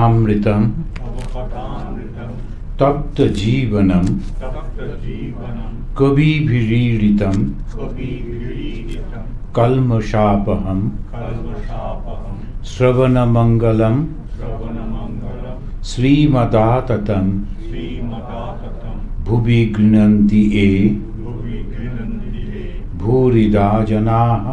कथामृतम् तप्त जीवनम् कविभिरीडितम् कल्मषापहम् श्रवणमङ्गलम् श्रीमदाततं भुवि गृह्णन्ति ये भूरिदा जनाः।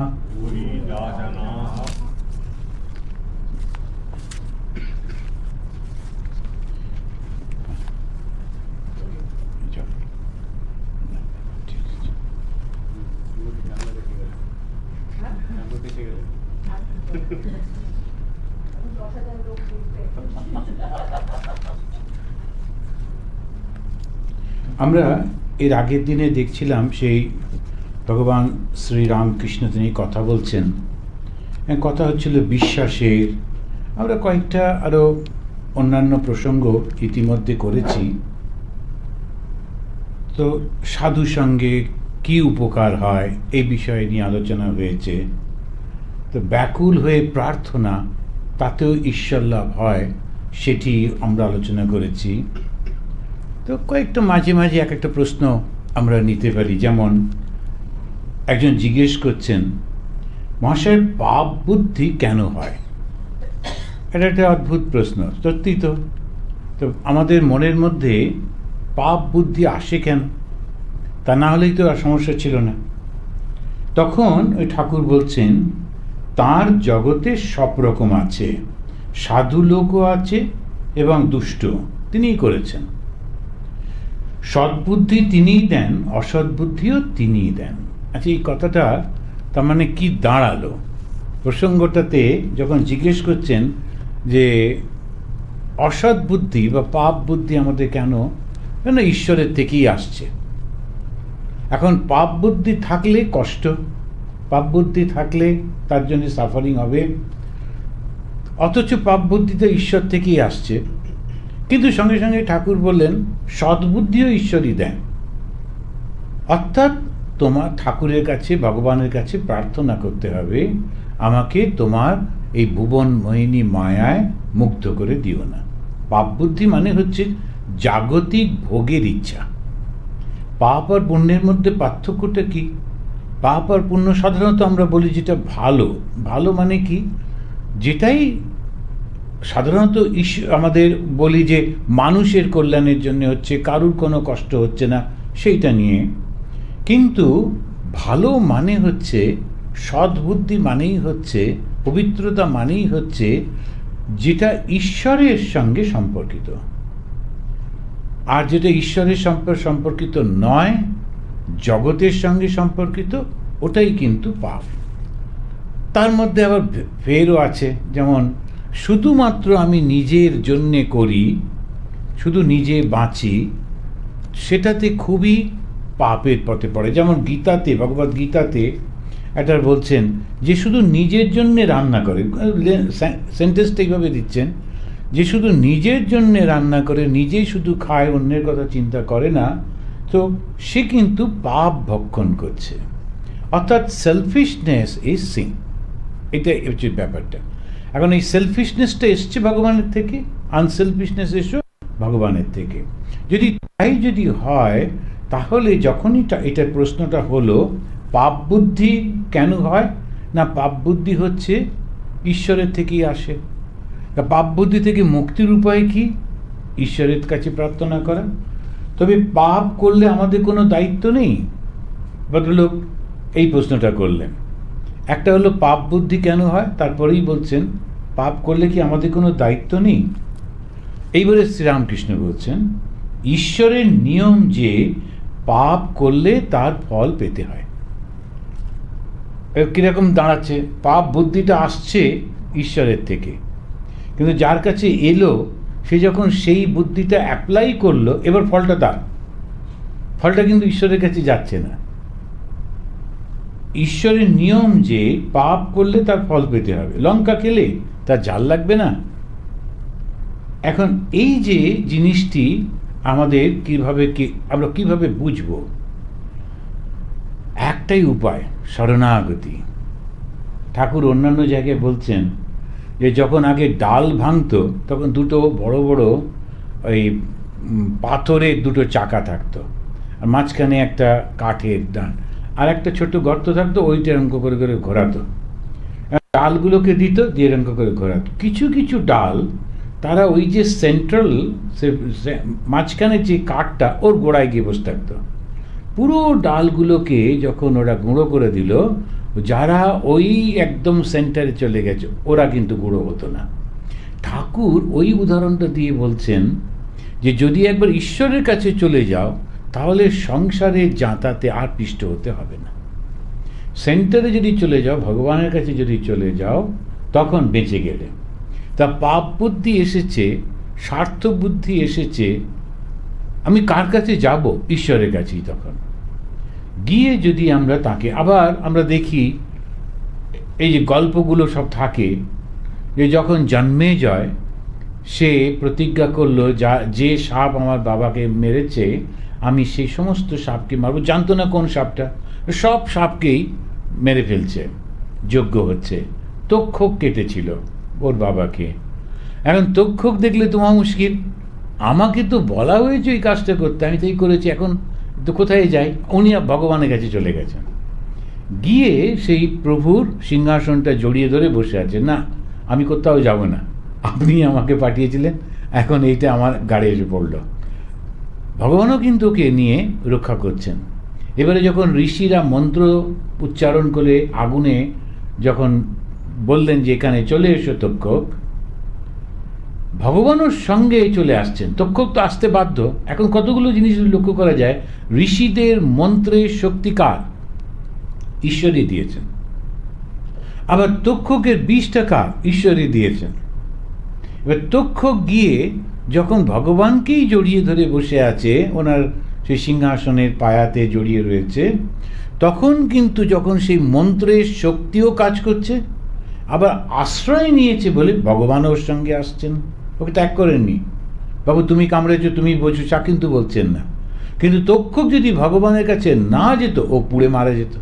আমরা এর আগের দিনে দেখছিলাম সেই ভগবান শ্রী রামকৃষ্ণ তিনি কথা বলছেন, কথা হচ্ছিল বিশ্বাসের। আমরা কয়েকটা আরও অন্যান্য প্রসঙ্গ ইতিমধ্যে করেছি। তো সাধু সঙ্গে কি উপকার হয় এই বিষয়ে নিয়ে আলোচনা হয়েছে। তো ব্যাকুল হয়ে প্রার্থনা, তাতেও ঈশ্বর লাভ হয়, সেটি আমরা আলোচনা করেছি। তো কয়েকটা মাঝে মাঝে এক একটা প্রশ্ন আমরা নিতে পারি। যেমন একজন জিজ্ঞেস করছেন, মহাশয় পাপ বুদ্ধি কেন হয়? এটা একটা অদ্ভুত প্রশ্ন, সত্যি তো। তো আমাদের মনের মধ্যে পাপ বুদ্ধি আসে কেন? তা না হলেই তো আর সমস্যা ছিল না। তখন ওই ঠাকুর বলছেন, তার জগতে সব রকম আছে, সাধু লোকও আছে এবং দুষ্ট, তিনিই করেছেন। সদ্বুদ্ধি তিনিই দেন, অসদ্বুদ্ধিও তিনিই দেন। আচ্ছা, এই কথাটা তার মানে কি দাঁড়ালো? প্রসঙ্গটাতে যখন জিজ্ঞেস করছেন যে অসৎ বুদ্ধি বা পাপ বুদ্ধি আমাদের কেন ঈশ্বরের থেকেই আসছে। এখন পাপ বুদ্ধি থাকলে কষ্ট, পাপ বুদ্ধি থাকলে তার জন্য সাফারিং হবে, অথচ পাপ বুদ্ধি তো ঈশ্বর থেকেই আসছে। কিন্তু সঙ্গে সঙ্গে ঠাকুর বললেন সদ্বুদ্ধিও ঈশ্বরই দেন। অর্থাৎ তোমার ঠাকুরের কাছে, ভগবানের কাছে প্রার্থনা করতে হবে, আমাকে তোমার এই ভুবন মোহিনী মায়ায় মুক্ত করে দিও না। পাপ বুদ্ধি মানে হচ্ছে জাগতিক ভোগের ইচ্ছা। পাপ আর পুণ্যের মধ্যে পার্থক্যটা কি? পাপ আর পুণ্য সাধারণত আমরা বলি যেটা ভালো, ভালো মানে কি? যেটাই সাধারণত আমাদের বলি যে মানুষের কল্যাণের জন্য হচ্ছে, কারুর কোনো কষ্ট হচ্ছে না, সেইটা নিয়ে। কিন্তু ভালো মানে হচ্ছে, সদ্বুদ্ধি মানেই হচ্ছে, পবিত্রতা মানেই হচ্ছে যেটা ঈশ্বরের সঙ্গে সম্পর্কিত। আর যেটা ঈশ্বরের সম্পর্কিত নয়, জগতের সঙ্গে সম্পর্কিত, ওটাই কিন্তু পাপ। তার মধ্যে আবার ফেরও আছে। যেমন শুধুমাত্র আমি নিজের জন্যে করি, শুধু নিজে বাঁচি, সেটাতে খুবই পাপের পথে পড়ে। যেমন গীতাতে, ভগবদ গীতাতে একটা বলছেন যে শুধু নিজের জন্যে রান্না করে, সেন্টেন্সটা এইভাবে দিচ্ছেন যে শুধু নিজের জন্যে রান্না করে, নিজেই শুধু খায়, অন্যের কথা চিন্তা করে না, তো সে কিন্তু পাপ ভক্ষণ করছে। অর্থাৎ সেলফিশনেস ইজ সিন, এটা হচ্ছে ব্যাপারটা। এখন এই সেলফিশনেসটা এসছে ভগবানের থেকে, আনসেলফিশনেস এসো ভগবানের থেকে। যদি তাই যদি হয়, তাহলে যখনই এটার প্রশ্নটা হলো পাপ বুদ্ধি কেন হয় না, পাপ বুদ্ধি হচ্ছে ঈশ্বরের থেকেই আসে। পাপ বুদ্ধি থেকে মুক্তির উপায় কি? ঈশ্বরের কাছে প্রার্থনা করা। তবে পাপ করলে আমাদের কোনো দায়িত্ব নেই। ভদ্রলোক এই প্রশ্নটা করলেন। একটা হলো পাপ বুদ্ধি কেন হয়, তারপরেই বলছেন পাপ করলে কি আমাদের কোনো দায়িত্ব নেই। এইবারে শ্রীরামকৃষ্ণ বলছেন ঈশ্বরের নিয়ম যে পাপ করলে তার ফল পেতে হয়। কিরকম দাঁড়াচ্ছে? পাপ বুদ্ধিটা আসছে ঈশ্বরের থেকে, কিন্তু যার কাছে এলো সে যখন সেই বুদ্ধিটা অ্যাপ্লাই করলো, এবার ফলটা তার, ফলটা কিন্তু ঈশ্বরের কাছে যাচ্ছে না। ঈশ্বরের নিয়ম যে পাপ করলে তার ফল পেতে হবে। লঙ্কা খেলে তার ঝাল লাগবে না। এখন এই যে জিনিসটি আমাদের আমরা কিভাবে বুঝবো? একটাই উপায়, শরণাগতি। ঠাকুর অন্যান্য জায়গায় বলছেন যে যখন আগে ডাল ভাঙতো তখন দুটো বড় বড় ওই পাথরের দুটো চাকা থাকতো, আর মাঝখানে একটা কাঠের ডান, আর একটা ছোট্ট গর্ত থাকতো, ওইটা এরকম করে করে ঘোরাতো, ডালগুলোকে দিত, দিয়ে এরকম করে ঘোরাতো। কিছু কিছু ডাল তারা ওই যে সেন্ট্রাল মাঝখানে যে কাঠটা ওর গোড়ায় গিয়ে বসে থাকতো। পুরো ডালগুলোকে যখন ওরা গুঁড়ো করে দিল, যারা ওই একদম সেন্টারে চলে গেছে ওরা কিন্তু গুঁড়ো হতো না। ঠাকুর ওই উদাহরণটা দিয়ে বলছেন যে যদি একবার ঈশ্বরের কাছে চলে যাও তাহলে সংসারে যাতাতে আর পিষ্ট হতে হবে না। সেন্টারে যদি চলে যাও, ভগবানের কাছে যদি চলে যাও, তখন বেঁচে গেলে। তা পাপ বুদ্ধি এসেছে, স্বার্থ বুদ্ধি এসেছে, আমি কার কাছে যাব? ঈশ্বরের কাছেই। তখন গিয়ে যদি আমরা তাকে আবার আমরা দেখি, এই যে গল্পগুলো সব থাকে, যে যখন জন্মে যায় সে প্রতিজ্ঞা করলো যে সাপ আমার বাবাকে মেরেছে আমি সেই সমস্ত সাপকে মারব, জানতো না কোন সাপটা, সব সাপকেই মেরে ফেলছে, যজ্ঞ হচ্ছে। তক্ষক কেটেছিল ওর বাবাকে। এখন তক্ষক দেখলে তোমার মুশকিল, আমাকে তো বলা হয়েছে ওই কাজটা করতে, আমি তাই করেছি, এখন তো কোথায় যাই? উনি ভগবানের কাছে চলে গেছেন, গিয়ে সেই প্রভুর সিংহাসনটা জড়িয়ে ধরে বসে আছে, না আমি কোথাও যাব না, আপনি আমাকে পাঠিয়েছিলেন, এখন এইটা আমার গাড়ি এসে পড়ল। ভগবানও কিন্তু ওকে নিয়ে রক্ষা করছেন। এবারে যখন ঋষিরা মন্ত্র উচ্চারণ করে আগুনে যখন বললেন যে এখানে চলে এসো তক্ষক, ভগবানের সঙ্গে চলে আসছেন। তক্ষক তো আসতে বাধ্য। এখন কতগুলো জিনিস লক্ষ্য করা যায়, ঋষিদের মন্ত্রের শক্তিকার ঈশ্বরই দিয়েছেন, আবার তক্ষকের বিষটা কার? ঈশ্বরই দিয়েছেন। এবার তক্ষক গিয়ে যখন ভগবানকেই জড়িয়ে ধরে বসে আছে, ওনার সেই সিংহাসনের পায়াতে জড়িয়ে রয়েছে, তখন কিন্তু যখন সেই মন্ত্রের শক্তিও কাজ করছে, আবার আশ্রয় নিয়েছে বলে ভগবান ওর সঙ্গে আসছেন, ওকে ত্যাগ করেননি। বাবু তুমি কামড়েছো, তুমি বোঝো, চা কিন্তু বলছেন না। কিন্তু তক্ষক যদি ভগবানের কাছে না যেত, ও পুড়ে মারা যেত।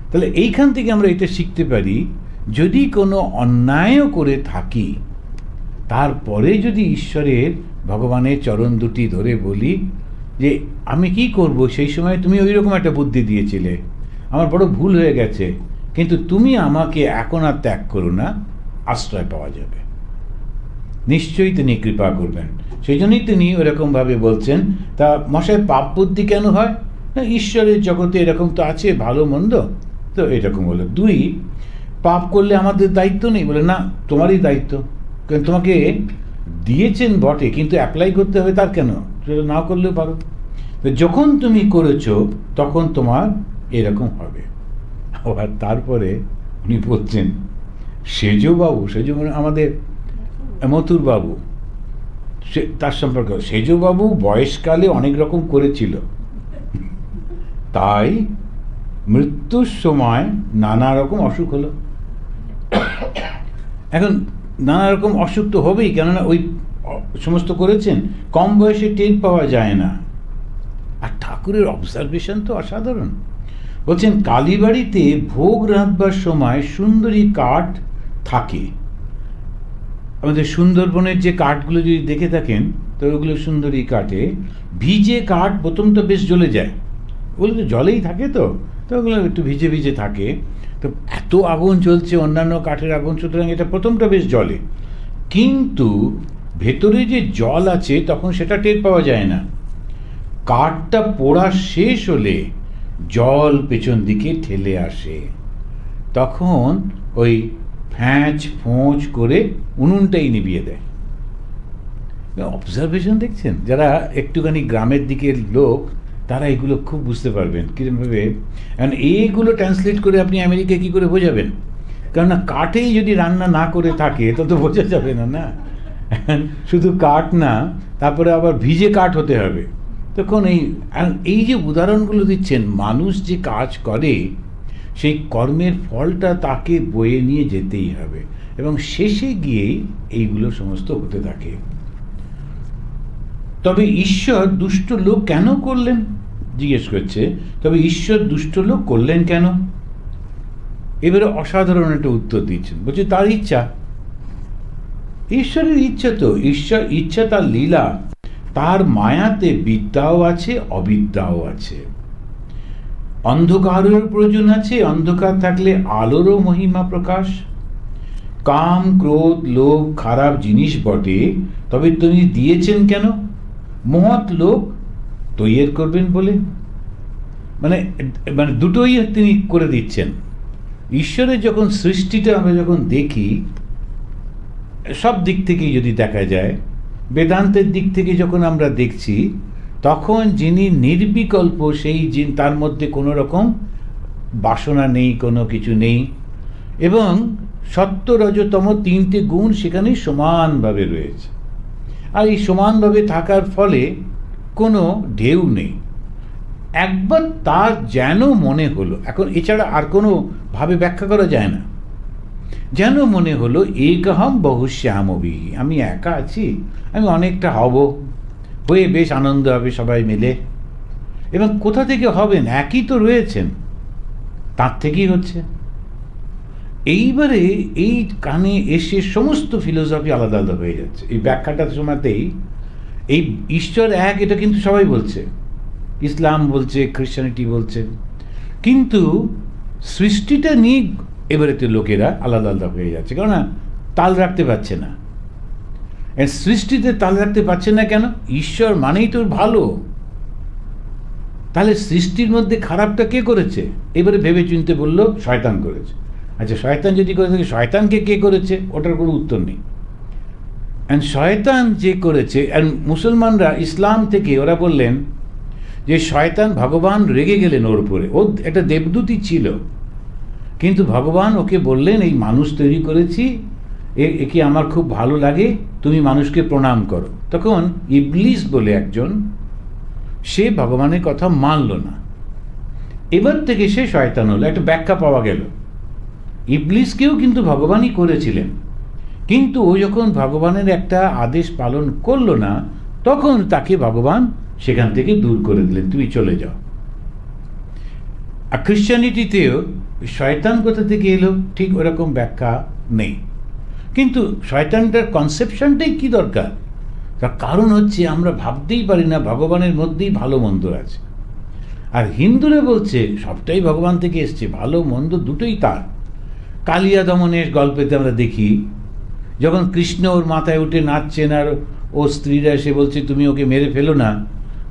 তাহলে এইখান থেকে আমরা এটা শিখতে পারি, যদি কোনো অন্যায়ও করে থাকি, তারপরে যদি ঈশ্বরের ভগবানের চরণ দুটি ধরে বলি যে আমি কি করব, সেই সময় তুমি ওই রকম একটা বুদ্ধি দিয়েছিলে, আমার বড় ভুল হয়ে গেছে, কিন্তু তুমি আমাকে এখন আর ত্যাগ করো না, আশ্রয় পাওয়া যাবে, নিশ্চয়ই তিনি কৃপা করবেন। সেই জন্যই তিনি ওরকমভাবে বলছেন। তা মশাই পাপ বুদ্ধি কেন হয়? না, ঈশ্বরের জগতে এরকম তো আছে, ভালো মন্দ, তো এরকম হলো। দুই, পাপ করলে আমাদের দায়িত্ব নেই, বলে না তোমারই দায়িত্ব, কারণ তোমাকে দিয়েছেন বটে, কিন্তু অ্যাপ্লাই করতে হবে তার কেন, সেটা না করলেও পারো। যখন তুমি করেছো তখন তোমার এরকম হবে। আবার তারপরে উনি বলছেন সেজবাবু, সেজবাবু আমাদের মথুর বাবু, তার সম্পর্কে সেজবাবু বয়সকালে অনেক রকম করেছিল, তাই মৃত্যুর সময় নানা রকম অসুখ হলো। এখন নানা রকম অসুখ তো হবেই, কেননা ওই সমস্ত করেছেন, কম বয়সে টের পাওয়া যায় না। আর ঠাকুরের অবজারভেশন তো অসাধারণ। বলছেন কালীবাড়িতে ভোগ রাঁধবার সময় সুন্দরী কাঠ থাকে। আমাদের সুন্দরবনের যে কাঠগুলো যদি দেখে থাকেন, তো ওগুলো সুন্দরী কাঠে ভিজে কাঠ প্রথমটা বেশ জ্বলে যায়, ওগুলো তো জলেই থাকে, তো ওগুলো একটু ভিজে ভিজে থাকে, তো এত আগুন জ্বলছে অন্যান্য কাঠের আগুন, সুতরাং এটা প্রথমটা বেশ জ্বলে, কিন্তু ভেতরে যে জল আছে তখন সেটা টের পাওয়া যায় না। কাঠটা পোড়া শেষ হলে জল পেছন দিকে ঠেলে আসে, তখন ওই ফ্যাঁচ ফোঁচ করে উনুনটাই নিভিয়ে দেয়। অবজারভেশন দেখছেন, যারা একটুখানি গ্রামের দিকের লোক তারা এগুলো খুব বুঝতে পারবেন কিরমভাবে। কারণ এইগুলো ট্রান্সলেট করে আপনি আমেরিকায় কী করে বোঝাবেন? কেননা কাঠেই যদি রান্না না করে থাকে তো বোঝা যাবে না। না, শুধু কাঠ না, তারপরে আবার ভিজে কাঠ হতে হবে। তখন এই যে উদাহরণগুলো দিচ্ছেন, মানুষ যে কাজ করে সেই কর্মের ফলটা তাকে বয়ে নিয়ে যেতেই হবে, এবং শেষে গিয়েই এইগুলো সমস্ত হতে থাকে। তবে ঈশ্বর দুষ্ট লোক কেন করলেন জিজ্ঞেস করছে, তবে ঈশ্বর দুষ্ট লোক করলেন কেন? এবারে অসাধারণ একটা উত্তর দিচ্ছেন, বলছে তার ইচ্ছা, ঈশ্বরের ইচ্ছা, তো ঈশ্বর ইচ্ছা, তার লীলা, তার মায়াতে বিদ্যাও আছে, অবিদ্যাও আছে। অন্ধকারের প্রয়োজন আছে, অন্ধকার থাকলে আলোরও মহিমা প্রকাশ। কাম, ক্রোধ, লোভ খারাপ জিনিস বটে, তবে তিনি দিয়েছেন কেন? মহৎ লোক তৈরি করবেন বলে। মানে মানে দুটোই তিনি করে দিচ্ছেন। ঈশ্বরের যখন সৃষ্টিটা আমরা যখন দেখি, সব দিক থেকেই যদি দেখা যায়, বেদান্তের দিক থেকে যখন আমরা দেখছি, তখন যিনি নির্বিকল্প, সেই তার মধ্যে কোনো রকম বাসনা নেই, কোনো কিছু নেই, এবং সত্য রজতম তিনটে গুণ সেখানে সমানভাবে রয়েছে। আর এই সমানভাবে থাকার ফলে কোনো ঢেউ নেই। একবার তার যেন মনে হলো, এখন এছাড়া আর কোনো ভাবে ব্যাখ্যা করা যায় না, যেন মনে হলো একহম বহুশ্যামবি, আমি একা আছি, আমি অনেকটা হব, হয়ে বেশ আনন্দ হবে সবাই মিলে। এবং কোথা থেকে হবেন? একই তো রয়েছেন, তার থেকেই হচ্ছে। এইবারে এই কানে এসে সমস্ত ফিলোসফি আলাদা আলাদা হয়ে যাচ্ছে। এই ব্যাখ্যাটার সময়তেই এই ঈশ্বর এক, এটা কিন্তু সবাই বলছে, ইসলাম বলছে, খ্রিস্টানিটি বলছে, কিন্তু সৃষ্টিটা নিয়ে এবারেতে লোকেরা আলাদা আলাদা হয়ে যাচ্ছে, কেননা তাল রাখতে পারছে না। সৃষ্টিতে তাল রাখতে পারছে না কেন? ঈশ্বর মানেই তো ভালো, তাহলে সৃষ্টির মধ্যে খারাপটা কে করেছে? এবারে ভেবে চিনতে বললো শয়তান করেছে। আচ্ছা, শয়তান যদি করে থাকে, শয়তানকে কে করেছে? ওটার কোনো উত্তর নেই। অ্যান্ড শয়তান যে করেছে, অ্যান্ড মুসলমানরা ইসলাম থেকে ওরা বললেন যে শয়তান, ভগবান রেগে গেলেন ওর উপরে, ও একটা দেবদূতই ছিল, কিন্তু ভগবান ওকে বললেন এই মানুষ তৈরি করেছি, একে আমার খুব ভালো লাগে, তুমি মানুষকে প্রণাম করো। তখন ইবলিস বলে একজন, সে ভগবানের কথা মানল না, এবার থেকে সে শয়তান হলো। একটা ব্যাখ্যা পাওয়া গেল, ইবলিসকেও কিন্তু ভগবানই করেছিলেন, কিন্তু ও যখন ভগবানের একটা আদেশ পালন করলো না, তখন তাকে ভগবান সেখান থেকে দূর করে দিলেন, তুমি চলে যাও। আর খ্রিশ্চানিটিতেও শয়তান কোথা থেকে এলো ঠিক ওরকম ব্যাখ্যা নেই, কিন্তু শয়তানটার কনসেপশনটাই কি দরকার? তার কারণ হচ্ছে আমরা ভাবতেই পারি না ভগবানের মধ্যেই ভালো মন্দ আছে। আর হিন্দুরা বলছে সবটাই ভগবান থেকে এসছে, ভালো মন্দ দুটোই তার। কালিয়া দমনের গল্পেতে আমরা দেখি, যখন কৃষ্ণ ওর মাথায় উঠে নাচছেন আর ও স্ত্রীরা এসে বলছে তুমি ওকে মেরে ফেলো না,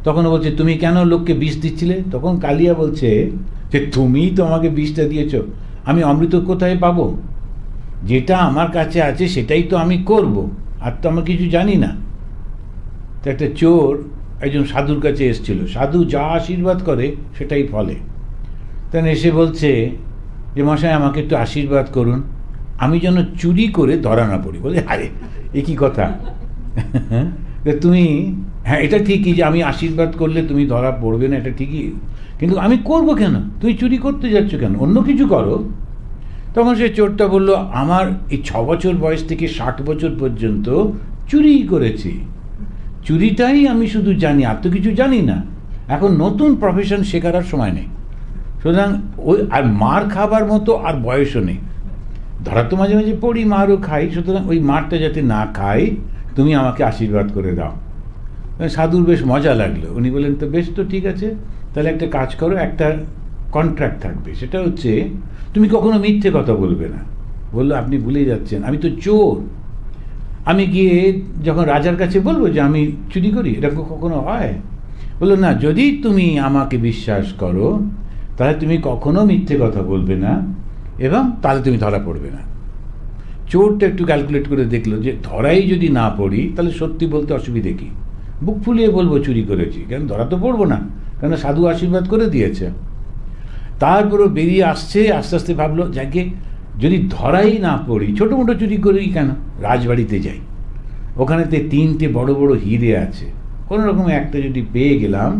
তখন ও বলছে তুমি কেন লোককে বিষ দিচ্ছিলে? তখন কালিয়া বলছে যে তুমিই তো আমাকে বিষটা দিয়েছ, আমি অমৃত কোথায় পাবো? যেটা আমার কাছে আছে সেটাই তো আমি করব, আর তো আমার কিছু জানি না। তো একটা চোর একজন সাধুর কাছে এসেছিল, সাধু যা আশীর্বাদ করে সেটাই ফলে। তখন এসে বলছে যে মশাই আমাকে একটু আশীর্বাদ করুন, আমি যেন চুরি করে ধরা না পড়ি। বলে আরে এ কী কথা, তুমি হ্যাঁ এটা ঠিকই যে আমি আশীর্বাদ করলে তুমি ধরা পড়বে না, এটা ঠিকই, কিন্তু আমি করব কেন? তুমি চুরি করতে যাচ্ছ কেন? অন্য কিছু করো। তখন সে চোরটা বলল আমার এই 6 বছর বয়স থেকে 60 বছর পর্যন্ত চুরিই করেছি, চুরিটাই আমি শুধু জানি, আর তো কিছু জানি না, এখন নতুন প্রফেশন শেখার আর সময় নেই, সুতরাং ওই আর মার খাবার মতো আর বয়সও নেই, ধরা তো মাঝে মাঝে পড়ি, মারও খাই, সুতরাং ওই মারটা যাতে না খাই তুমি আমাকে আশীর্বাদ করে দাও। সাধুর বেশ মজা লাগলো, উনি বললেন তো বেশ, তো ঠিক আছে, তাহলে একটা কাজ করো, একটা কন্ট্রাক্ট থাকবে, সেটা হচ্ছে তুমি কখনো মিথ্যে কথা বলবে না। বললো আপনি ভুলে যাচ্ছেন, আমি তো চোর, আমি গিয়ে যখন রাজার কাছে বলবো যে আমি চুরি করি, এটা কখনো হয়? বললো না, যদি তুমি আমাকে বিশ্বাস করো তাহলে তুমি কখনো মিথ্যে কথা বলবে না, এবং তাহলে তুমি ধরা পড়বে না। চোরটা একটু ক্যালকুলেট করে দেখলো যে ধরাই যদি না পড়ি তাহলে সত্যি বলতে অসুবিধে কি, বুক ফুলিয়ে বলবো চুরি করেছি, কেন ধরা তো পড়বো না, কেন সাধু আশীর্বাদ করে দিয়েছে। তারপরও বেরিয়ে আসছে, আস্তে আস্তে ভাবলো যাকে যদি ধরাই না পড়ি, ছোটো মোটো চুরি করি কেন, রাজবাড়িতে যাই, ওখানেতে 3টে বড় বড় হিরে আছে, কোনো রকম একটা যদি পেয়ে গেলাম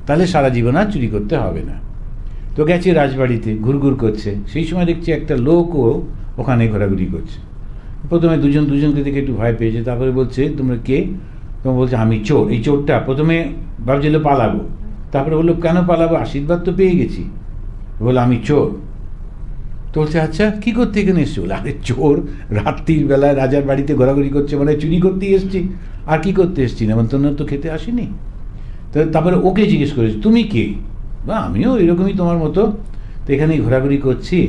তাহলে সারা জীবন আর চুরি করতে হবে না। তো গেছে রাজবাড়িতে, ঘুরঘুর করছে, সেই সময় দেখছি একটা লোকও ওখানে ঘোরাঘুরি করছে। প্রথমে দুজনকে দেখে একটু ভয় পেয়েছে, তারপরে বলছে তোমরা কে? তোমার বলছে আমি চোর। এই চোরটা প্রথমে ভাবছিল পালাবো, তারপরে বললো কেন পালাবো, আশীর্বাদ তো পেয়ে গেছি। বললো আমি চোর। তো বলছে আচ্ছা কী করতে এখানে এসছো? বলে আরে চোর, রাত্রির বেলায় রাজার বাড়িতে ঘোরাঘুরি করছে, মানে চুরি করতেই এসছি, আর কি করতে এসছি, নেমন্তন্ন তো খেতে আসিনি। তো তারপরে ওকে জিজ্ঞেস করেছি তুমি কে? বা আমিও এরকমই তোমার মতো, তো এখানেই ঘোরাঘুরি করছি।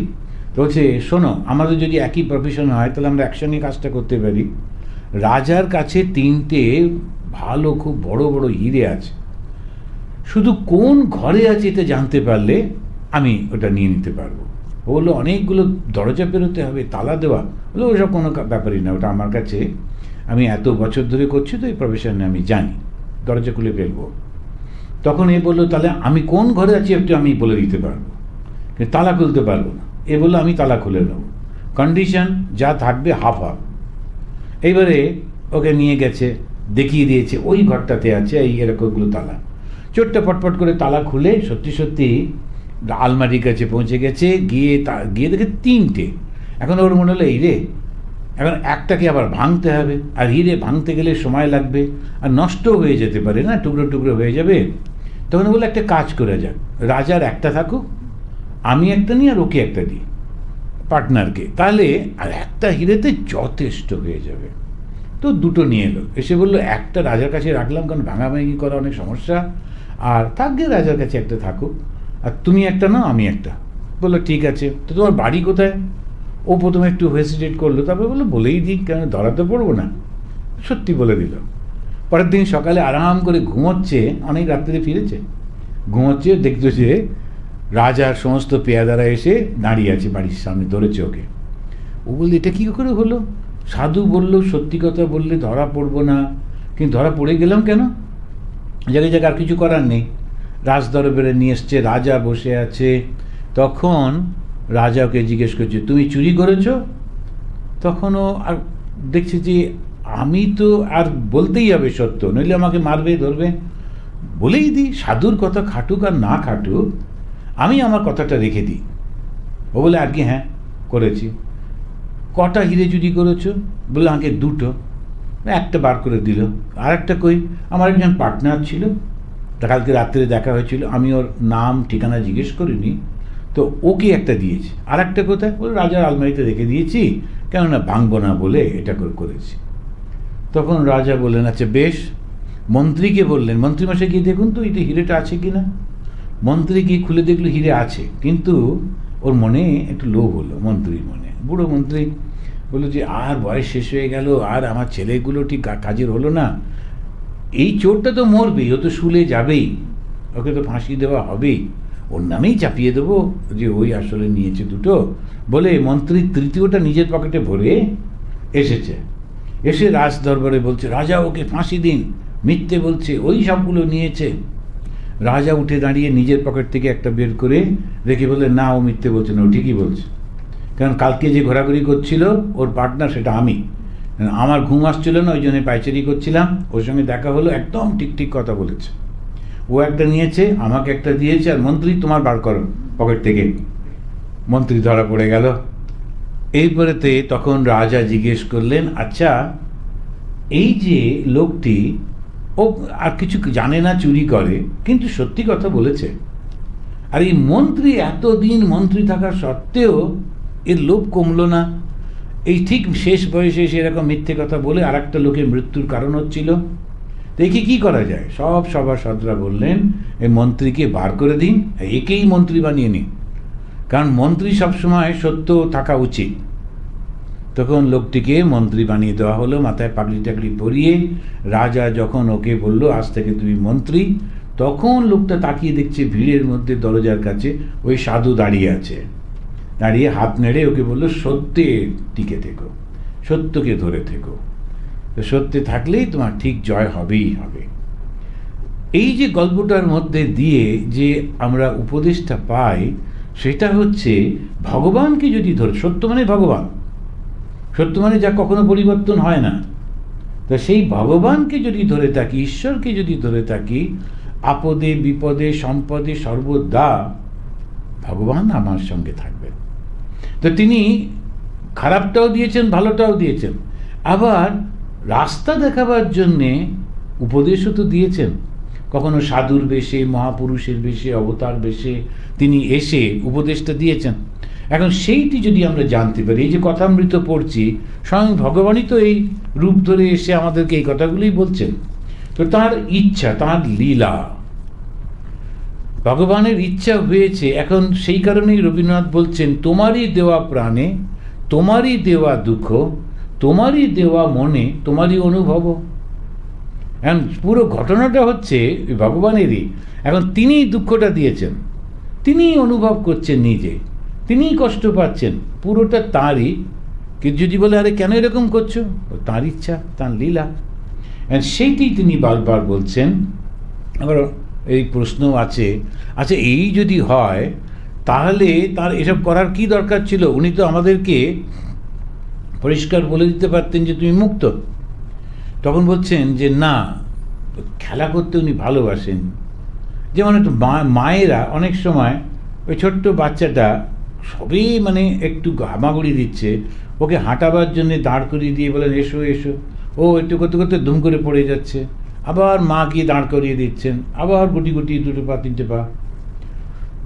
তো বলছে শোনো, আমাদের যদি একই প্রফেশন হয় তাহলে আমরা একসঙ্গে কাজটা করতে পারি। রাজার কাছে 3টে ভালো খুব বড় বড় হিরে আছে, শুধু কোন ঘরে আছে এটা জানতে পারলে আমি ওটা নিয়ে নিতে পারবো। ও বললো অনেকগুলো দরজা পেরোতে হবে, তালা দেওয়া। বললো ওসব কোনো ব্যাপারই না, ওটা আমার কাছে, আমি এত বছর ধরে করছি তো এই প্রফেশনে, আমি জানি, দরজা খুলে ফেলবো। তখন এ বললো তাহলে আমি কোন ঘরে আছি একটু আমি বলে দিতে পারবো, কিন্তু তালা খুলতে পারবো না। এ বললো আমি তালা খুলে নেবো, কন্ডিশন যা থাকবে হাফ হাফ। এইবারে ওকে নিয়ে গেছে, দেখিয়ে দিয়েছে ওই ঘরটাতে আছে এই এরকমগুলো তালা। চোরটা পটপট করে তালা খুলে সত্যি সত্যি আলমারির কাছে পৌঁছে গেছে, গিয়ে দেখে 3টে। এখন ওর মনে হলো এই রে, এখন একটাকে আবার ভাঙতে হবে, আর হিরে ভাঙতে গেলে সময় লাগবে, আর নষ্ট হয়ে যেতে পারে না, টুকরো টুকরো হয়ে যাবে। তখন বলে একটা কাজ করে যাক, রাজার একটা থাকুক, আমি একটা নিই আর ওকে একটা দিই পার্টনারকে, তাহলে আর একটা হিরেতে যথেষ্ট হয়ে যাবে। তো 2টো নিয়ে এলো, এসে বললো একটা রাজার কাছে রাখলাম কারণ ভাঙাভাঙি করা অনেক সমস্যা, আর থাকবে রাজার কাছে একটা থাকুক, আর তুমি একটা নাও আমি একটা। বললো ঠিক আছে, তো তোমার বাড়ি কোথায়? ও প্রথমে একটু হেসিটেট করলো, তারপরে বললো বলেই দিই, কেন ধরাতে পড়বো না। সত্যি বলে দিল। পরের দিন সকালে আরাম করে ঘুমোচ্ছে, অনেক রাত্রে ফিরেছে, ঘুমোচ্ছে, দেখতো যে রাজার সমস্ত পেয়াদারা এসে দাঁড়িয়ে আছে বাড়ির সামনে, ধরেছে ওকে। ও বললো এটা কী করে হলো? সাধু বললো সত্যি কথা বললে ধরা পড়বো না, কিন্তু ধরা পড়ে গেলাম কেন? জায়গায় আর কিছু করার নেই। রাজদরবারে নিয়ে এসছে, রাজা বসে আছে। তখন রাজা ওকে জিজ্ঞেস করছে তুমি চুরি করেছ? তখনও আর দেখছে যে আমি তো আর বলতেই হবে সত্য, নইলে আমাকে মারবে, ধরবে। বলেই দিই, সাধুর কথা খাটুক আর না খাটুক, আমি আমার কথাটা রেখে দিই। ও বলে আর কি হ্যাঁ করেছি। কটা হিরে চুরি করেছো? বলে আমাকে 2টো। একটা বার করে দিল। আর একটা কই? আমার একজন পার্টনার ছিল, কালকে রাত্রে দেখা হয়েছিল, আমি ওর নাম ঠিকানা জিজ্ঞেস করিনি, তো ওকে একটা দিয়েছি। আর একটা কোথায়? বলে রাজার আলমারিতে রেখে দিয়েছি, কেননা ভাঙবো না বলে এটা করেছি। তখন রাজা বললেন আচ্ছা বেশ। মন্ত্রীকে বললেন মন্ত্রীমশাই গিয়ে দেখুন তো এটা হিরেটা আছে কি না। মন্ত্রী গিয়ে খুলে দেখলো হিরে আছে, কিন্তু ওর মনে একটু লোভ হলো, মন্ত্রীর মনে। বুড়ো মন্ত্রী বললো যে আর বয়স শেষ হয়ে গেল, আর আমার ছেলেগুলো ঠিক কাজের হলো না, এই চোরটা তো মরবেই, ও তো শুলে যাবেই, ওকে তো ফাঁসি দেওয়া হবেই, ওর নামেই চাপিয়ে দেবো যে ওই আসলে নিয়েছে 2টো। বলে মন্ত্রী 3য়টা নিজের পকেটে ভরে এসেছে, এসে রাজ দরবারে বলছে রাজা ওকে ফাঁসি দিন, মিথ্যে বলছে, ওই সবগুলো নিয়েছে। রাজা উঠে দাঁড়িয়ে নিজের পকেট থেকে একটা বের করে রেখে বললেন না ও মিথ্যে বলছে না, ও ঠিকই বলছে, কারণ কালকে যে ঘোরাঘুরি করছিল ওর পার্টনার সেটা আমি, আমার ঘুম আসছিল না, ওই জন্য পাইচারি করছিলাম, ওর সঙ্গে দেখা হলো, একদম ঠিক কথা বলেছে। ও একটা নিয়েছে, আমাকে একটা দিয়েছে, আর মন্ত্রী তোমার বার করো পকেট থেকে। মন্ত্রী ধরা পড়ে গেল। এইপরেতে তখন রাজা জিজ্ঞেস করলেন আচ্ছা এই যে লোকটি ও আর কিছু জানে না, চুরি করে, কিন্তু সত্যি কথা বলেছে, আর এই মন্ত্রী এতদিন মন্ত্রী থাকা সত্ত্বেও এর লোভ কমলো না, এই ঠিক শেষ বয়সে এসে এরকম মিথ্যে কথা বলে আর একটা লোকের মৃত্যুর কারণ হচ্ছিল, দেখি কি করা যায়। সব সভাসদরা বললেন এই মন্ত্রীকে বার করে দিন, একেই মন্ত্রী বানিয়ে নিন, কারণ মন্ত্রী সবসময় সত্য থাকা উচিত। তখন লোকটিকে মন্ত্রী বানিয়ে দেওয়া হলো, মাথায় পাগড়ি টাগড়ি পরিয়ে। রাজা যখন ওকে বলল আজ থেকে তুমি মন্ত্রী, তখন লোকটা তাকিয়ে দেখছে ভিড়ের মধ্যে দরজার কাছে ওই সাধু দাঁড়িয়ে আছে, দাঁড়িয়ে হাত নেড়ে ওকে বলল সত্যে টিকে থেকো, সত্যকে ধরে থেকো, তো সত্যে থাকলেই তোমার ঠিক জয় হবেই হবে। এই যে গল্পটার মধ্যে দিয়ে যে আমরা উপদেশটা পাই সেটা হচ্ছে ভগবানকে যদি ধরে, সত্য মানে ভগবান, সত্য মানে যা কখনো পরিবর্তন হয় না, তো সেই ভগবানকে যদি ধরে থাকি, ঈশ্বরকে যদি ধরে থাকি, আপদে বিপদে সম্পদে সর্বদা ভগবান আমার সঙ্গে থাকবেন। তো তিনি খারাপটাও দিয়েছেন, ভালোটাও দিয়েছেন, আবার রাস্তা দেখাবার জন্যে উপদেশও তো দিয়েছেন। কখনো সাধুর বেশে, মহাপুরুষের বেশে, অবতার বেশে তিনি এসে উপদেশটা দিয়েছেন। এখন সেইটি যদি আমরা জানতে পারি, এই যে কথামৃত পড়ছি, স্বয়ং ভগবানই তো এই রূপ ধরে এসে আমাদেরকে এই কথাগুলোই বলছেন। তো তার ইচ্ছা, তার লীলা, ভগবানের ইচ্ছা হয়েছে। এখন সেই কারণেই রবীন্দ্রনাথ বলছেন, তোমারই দেওয়া প্রাণে, তোমারই দেওয়া দুঃখ, তোমারই দেওয়া মনে, তোমারই অনুভব। এখন পুরো ঘটনাটা হচ্ছে ভগবানেরই। এখন তিনিই দুঃখটা দিয়েছেন, তিনিই অনুভব করছেন নিজে, তিনিই কষ্ট পাচ্ছেন, পুরোটা তাঁরই। কিন্তু যদি বলে আরে কেন এরকম করছো, তাঁর ইচ্ছা, তাঁর লীলা। সেইটি তিনি বারবার বলছেন। আবার এই প্রশ্ন আছে, আচ্ছা এই যদি হয় তাহলে তার এসব করার কি দরকার ছিল? উনি তো আমাদেরকে পরিষ্কার বলে দিতে পারতেন যে তুমি মুক্ত। তখন বলছেন যে না, খেলা করতে উনি ভালোবাসেন। যেমন একটু মায়েরা অনেক সময় ওই ছোট্ট বাচ্চাটা সবই মানে একটু হামাগুড়ি দিচ্ছে, ওকে হাঁটাবার জন্য দাঁড় করিয়ে দিয়ে বলেন এসো এসো, ও একটু করতে করতে দুম করে পড়ে যাচ্ছে, আবার মা গিয়ে দাঁড় করিয়ে দিচ্ছেন, আবার গুটি গুটি দুটো পা তিনটে পা।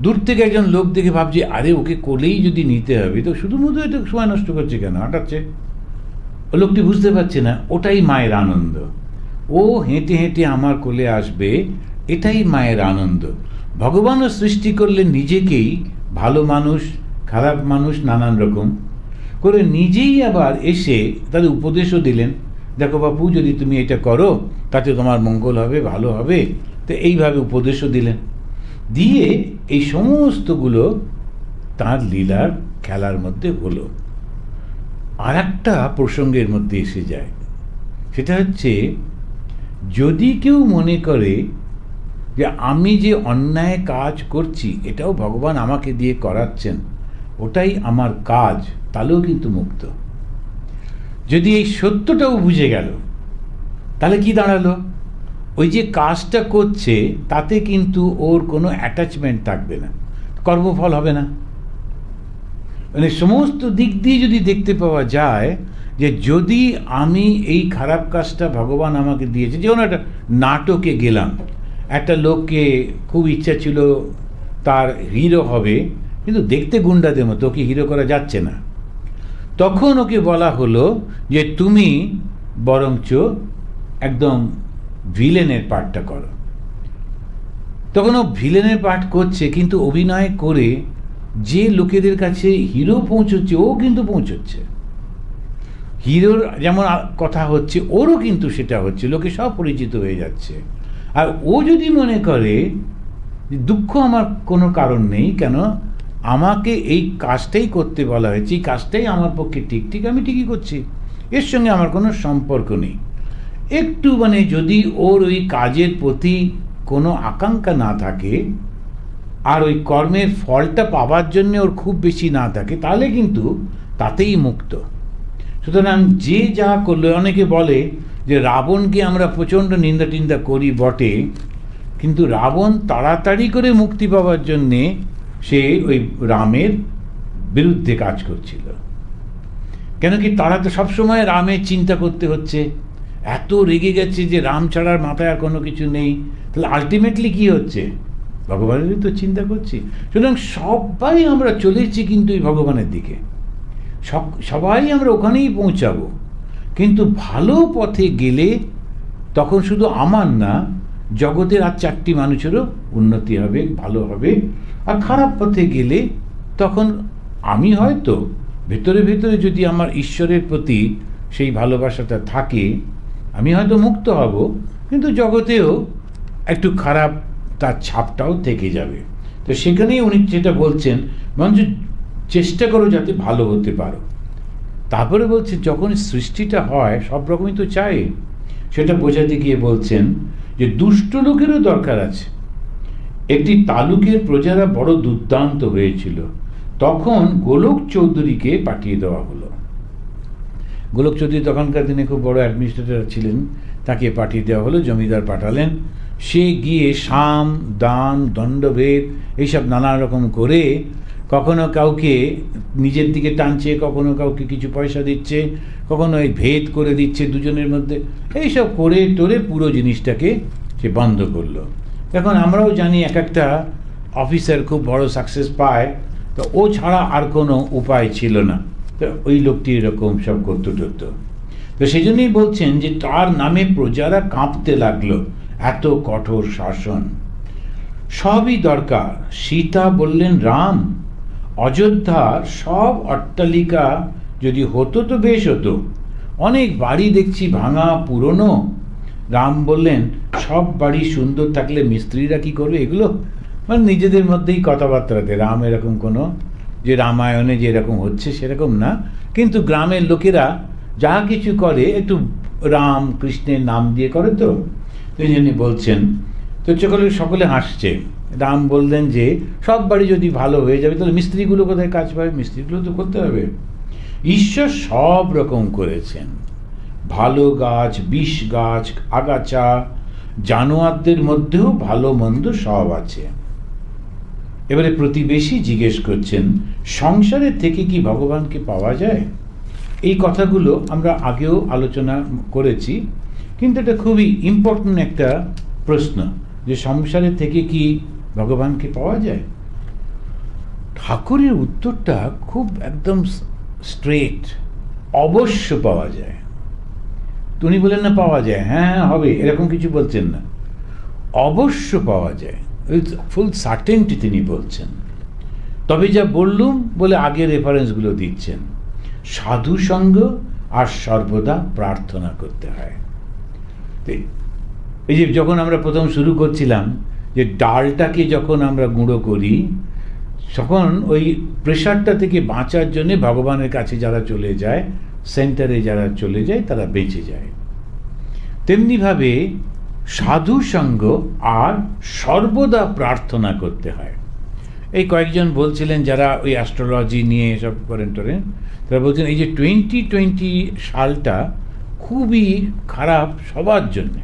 দূর থেকে একজন লোক দেখে ভাবছে আরে ওকে কোলেই যদি নিতে হবে, তো শুধুমাত্র একটু সময় নষ্ট করছে কেন, হাঁটাচ্ছে। ও লোকটি বুঝতে পারছে না ওটাই মায়ের আনন্দ, ও হেঁটে হেঁটে আমার কোলে আসবে, এটাই মায়ের আনন্দ। ভগবানও সৃষ্টি করলেন নিজেকেই, ভালো মানুষ খারাপ মানুষ নানান রকম করে, নিজেই আবার এসে তাদের উপদেশও দিলেন, দেখো বাপু যদি তুমি এটা করো তাতে তোমার মঙ্গল হবে, ভালো হবে। তো এইভাবে উপদেশও দিলেন, দিয়ে এই সমস্তগুলো তার লীলার খেলার মধ্যে হলো। আর একটা প্রসঙ্গের মধ্যে এসে যায়, সেটা হচ্ছে যদি কেউ মনে করে যে আমি যে অন্যায় কাজ করছি এটাও ভগবান আমাকে দিয়ে করাচ্ছেন, ওটাই আমার কাজ, তাহলেও কিন্তু মুক্ত। যদি এই সত্যটাও বুঝে গেল, তাহলে কি দাঁড়ালো, ওই যে কাজটা করছে তাতে কিন্তু ওর কোনো অ্যাটাচমেন্ট থাকবে না, কর্মফল হবে না। মানে সমস্ত দিক দিয়ে যদি দেখতে পাওয়া যায় যে যদি আমি এই খারাপ কাজটা ভগবান আমাকে দিয়েছে, যেমন একটা নাটকে গেলাম, একটা লোককে খুব ইচ্ছা ছিল তার হিরো হবে, কিন্তু দেখতে গুন্ডাদের মতো, ওকে হিরো করা যাচ্ছে না। তখন ওকে বলা হলো যে তুমি বরঞ্চ একদম ভিলেনের পার্টটা করো। তখন ও ভিলেনের পার্ট করছে, কিন্তু অভিনয় করে যে লোকেদের কাছে হিরো পৌঁছচ্ছে ও কিন্তু পৌঁছচ্ছে, হিরোর যেমন কথা হচ্ছে ওরও কিন্তু সেটা হচ্ছে, লোকে সব পরিচিত হয়ে যাচ্ছে। আর ও যদি মনে করে দুঃখ আমার কোনো কারণ নেই, কেন আমাকে এই কাজটাই করতে বলা হয়েছে, এই কাজটাই আমার পক্ষে ঠিক, ঠিক আমি ঠিকই করছি, এর সঙ্গে আমার কোনো সম্পর্ক নেই। একটু মানে যদি ওর ওই কাজের প্রতি কোনো আকাঙ্ক্ষা না থাকে আর ওই কর্মের ফলটা পাওয়ার জন্য ওর খুব বেশি না থাকে, তাহলে কিন্তু তাতেই মুক্ত। সুতরাং যে যা করলো, অনেকে বলে যে রাবণকে আমরা প্রচণ্ড নিন্দা টিন্দা করি বটে, কিন্তু রাবণ তাড়াতাড়ি করে মুক্তি পাওয়ার জন্যে সে ওই রামের বিরুদ্ধে কাজ করছিল। কেন কি তারা তো সবসময় রামের চিন্তা করতে হচ্ছে, এত রেগে গেছে যে রাম ছাড়ার মাথায় আর কোনো কিছু নেই। তাহলে আলটিমেটলি কি হচ্ছে, ভগবানেরই তো চিন্তা করছি। সুতরাং সবাই আমরা চলেছি কিন্তু এই ভগবানের দিকে, সবাই আমরা ওখানেই পৌঁছাবো। কিন্তু ভালো পথে গেলে তখন শুধু আমার না, জগতের আর চারটি মানুষেরও উন্নতি হবে, ভালো হবে। আর খারাপ পথে গেলে তখন আমি হয়তো ভেতরে ভেতরে যদি আমার ঈশ্বরের প্রতি সেই ভালোবাসাটা থাকে, আমি হয়তো মুক্ত হব, কিন্তু জগতেও একটু খারাপ তার ছাপটাও থেকে যাবে। তো সেখানেই উনি যেটা বলছেন, মানুষ চেষ্টা করো যাতে ভালো হতে পারো। তারপরে বলছে যখন সৃষ্টিটা হয় সব রকমই তো চাই, সেটা বোঝাতে গিয়ে বলছেন যে দুষ্ট লোকেরও দরকার আছে। একটি তালুকের প্রজারা বড় দুর্দান্ত হয়েছিল, তখন গোলক চৌধুরীকে পাঠিয়ে দেওয়া হলো। গোলক চৌধুরী তখনকার দিনে খুব বড় অ্যাডমিনিস্ট্রেটর ছিলেন, তাকে পাঠিয়ে দেওয়া হলো, জমিদার পাঠালেন। সে গিয়ে সাম দান দণ্ডভেদ এইসব নানা রকম করে কখনো কাউকে নিজের দিকে টানছে, কখনো কাউকে কিছু পয়সা দিচ্ছে, কখনো এই ভেদ করে দিচ্ছে দুজনের মধ্যে, এইসব করে টোরে পুরো জিনিসটাকে সে বন্ধ করলো। এখন আমরাও জানি এক একটা অফিসার খুব বড় সাকসেস পায়, তো ও ছাড়া আর কোনো উপায় ছিল না। তো ওই লোকটি এরকম সব করতে টরত। তো সেই জন্যই বলছেন যে তার নামে প্রজারা কাঁপতে লাগলো, এত কঠোর শাসন। সবই দরকার। সীতা বললেন রাম, অযোধ্যার সব অট্টালিকা যদি হতো তো বেশ হতো, অনেক বাড়ি দেখছি ভাঙা পুরনো। রাম বললেন সব বাড়ি সুন্দর থাকলে মিস্ত্রিরা কি করবে এগুলো? মানে নিজেদের মধ্যেই কথাবার্তাতে। রাম এরকম কোনো যে রামায়ণে যেরকম হচ্ছে সেরকম না, কিন্তু গ্রামের লোকেরা যা কিছু করে একটু রাম কৃষ্ণের নাম দিয়ে করে। তো তিনি জন্য বলছেন, তো সকলে হাসছে। রাম বললেন যে সব বাড়ি যদি ভালো হয়ে যাবে তাহলে মিস্ত্রিগুলো কোথায় কাজ পাবে? মিস্ত্রিগুলো তো করতে হবে। ঈশ্বর সব রকম করেছেন, ভালো গাছ, বিষ গাছ, আগাছা, জানোয়ারদের মধ্যেও ভালো মন্দ সব আছে। এবারে প্রতিবেশী জিজ্ঞেস করছেন, সংসারের থেকে কি ভগবানকে পাওয়া যায়? এই কথাগুলো আমরা আগেও আলোচনা করেছি, কিন্তু এটা খুবই ইম্পর্টেন্ট একটা প্রশ্ন, যে সংসারের থেকে কি ভগবানকে পাওয়া যায়? ঠাকুরের উত্তরটা খুব একদম স্ট্রেট, অবশ্য পাওয়া যায়। উনি বলেন না পাওয়া যায়, হ্যাঁ হবে, এরকম কিছু বলছেন না, অবশ্য পাওয়া যায়, ফুল সার্টেনটি তিনি বলছেন। তবে যা বললুম বলে আগের রেফারেন্সগুলো দিচ্ছেন, সাধু সঙ্গ আর সর্বদা প্রার্থনা করতে হয়। এই যে যখন আমরা প্রথম শুরু করছিলাম যে ডালটাকে যখন আমরা গুঁড়ো করি, তখন ওই প্রেশারটা থেকে বাঁচার জন্যে ভগবানের কাছে যারা চলে যায়, সেন্টারে যারা চলে যায়, তারা বেঁচে যায়। তেমনিভাবে সাধু সঙ্গ আর সর্বদা প্রার্থনা করতে হয়। এই কয়েকজন বলছিলেন যারা ওই অ্যাস্ট্রোলজি নিয়ে এসব করেন টরেন, তারা বলছেন এই যে 2020 সালটা খুবই খারাপ সবার জন্যে,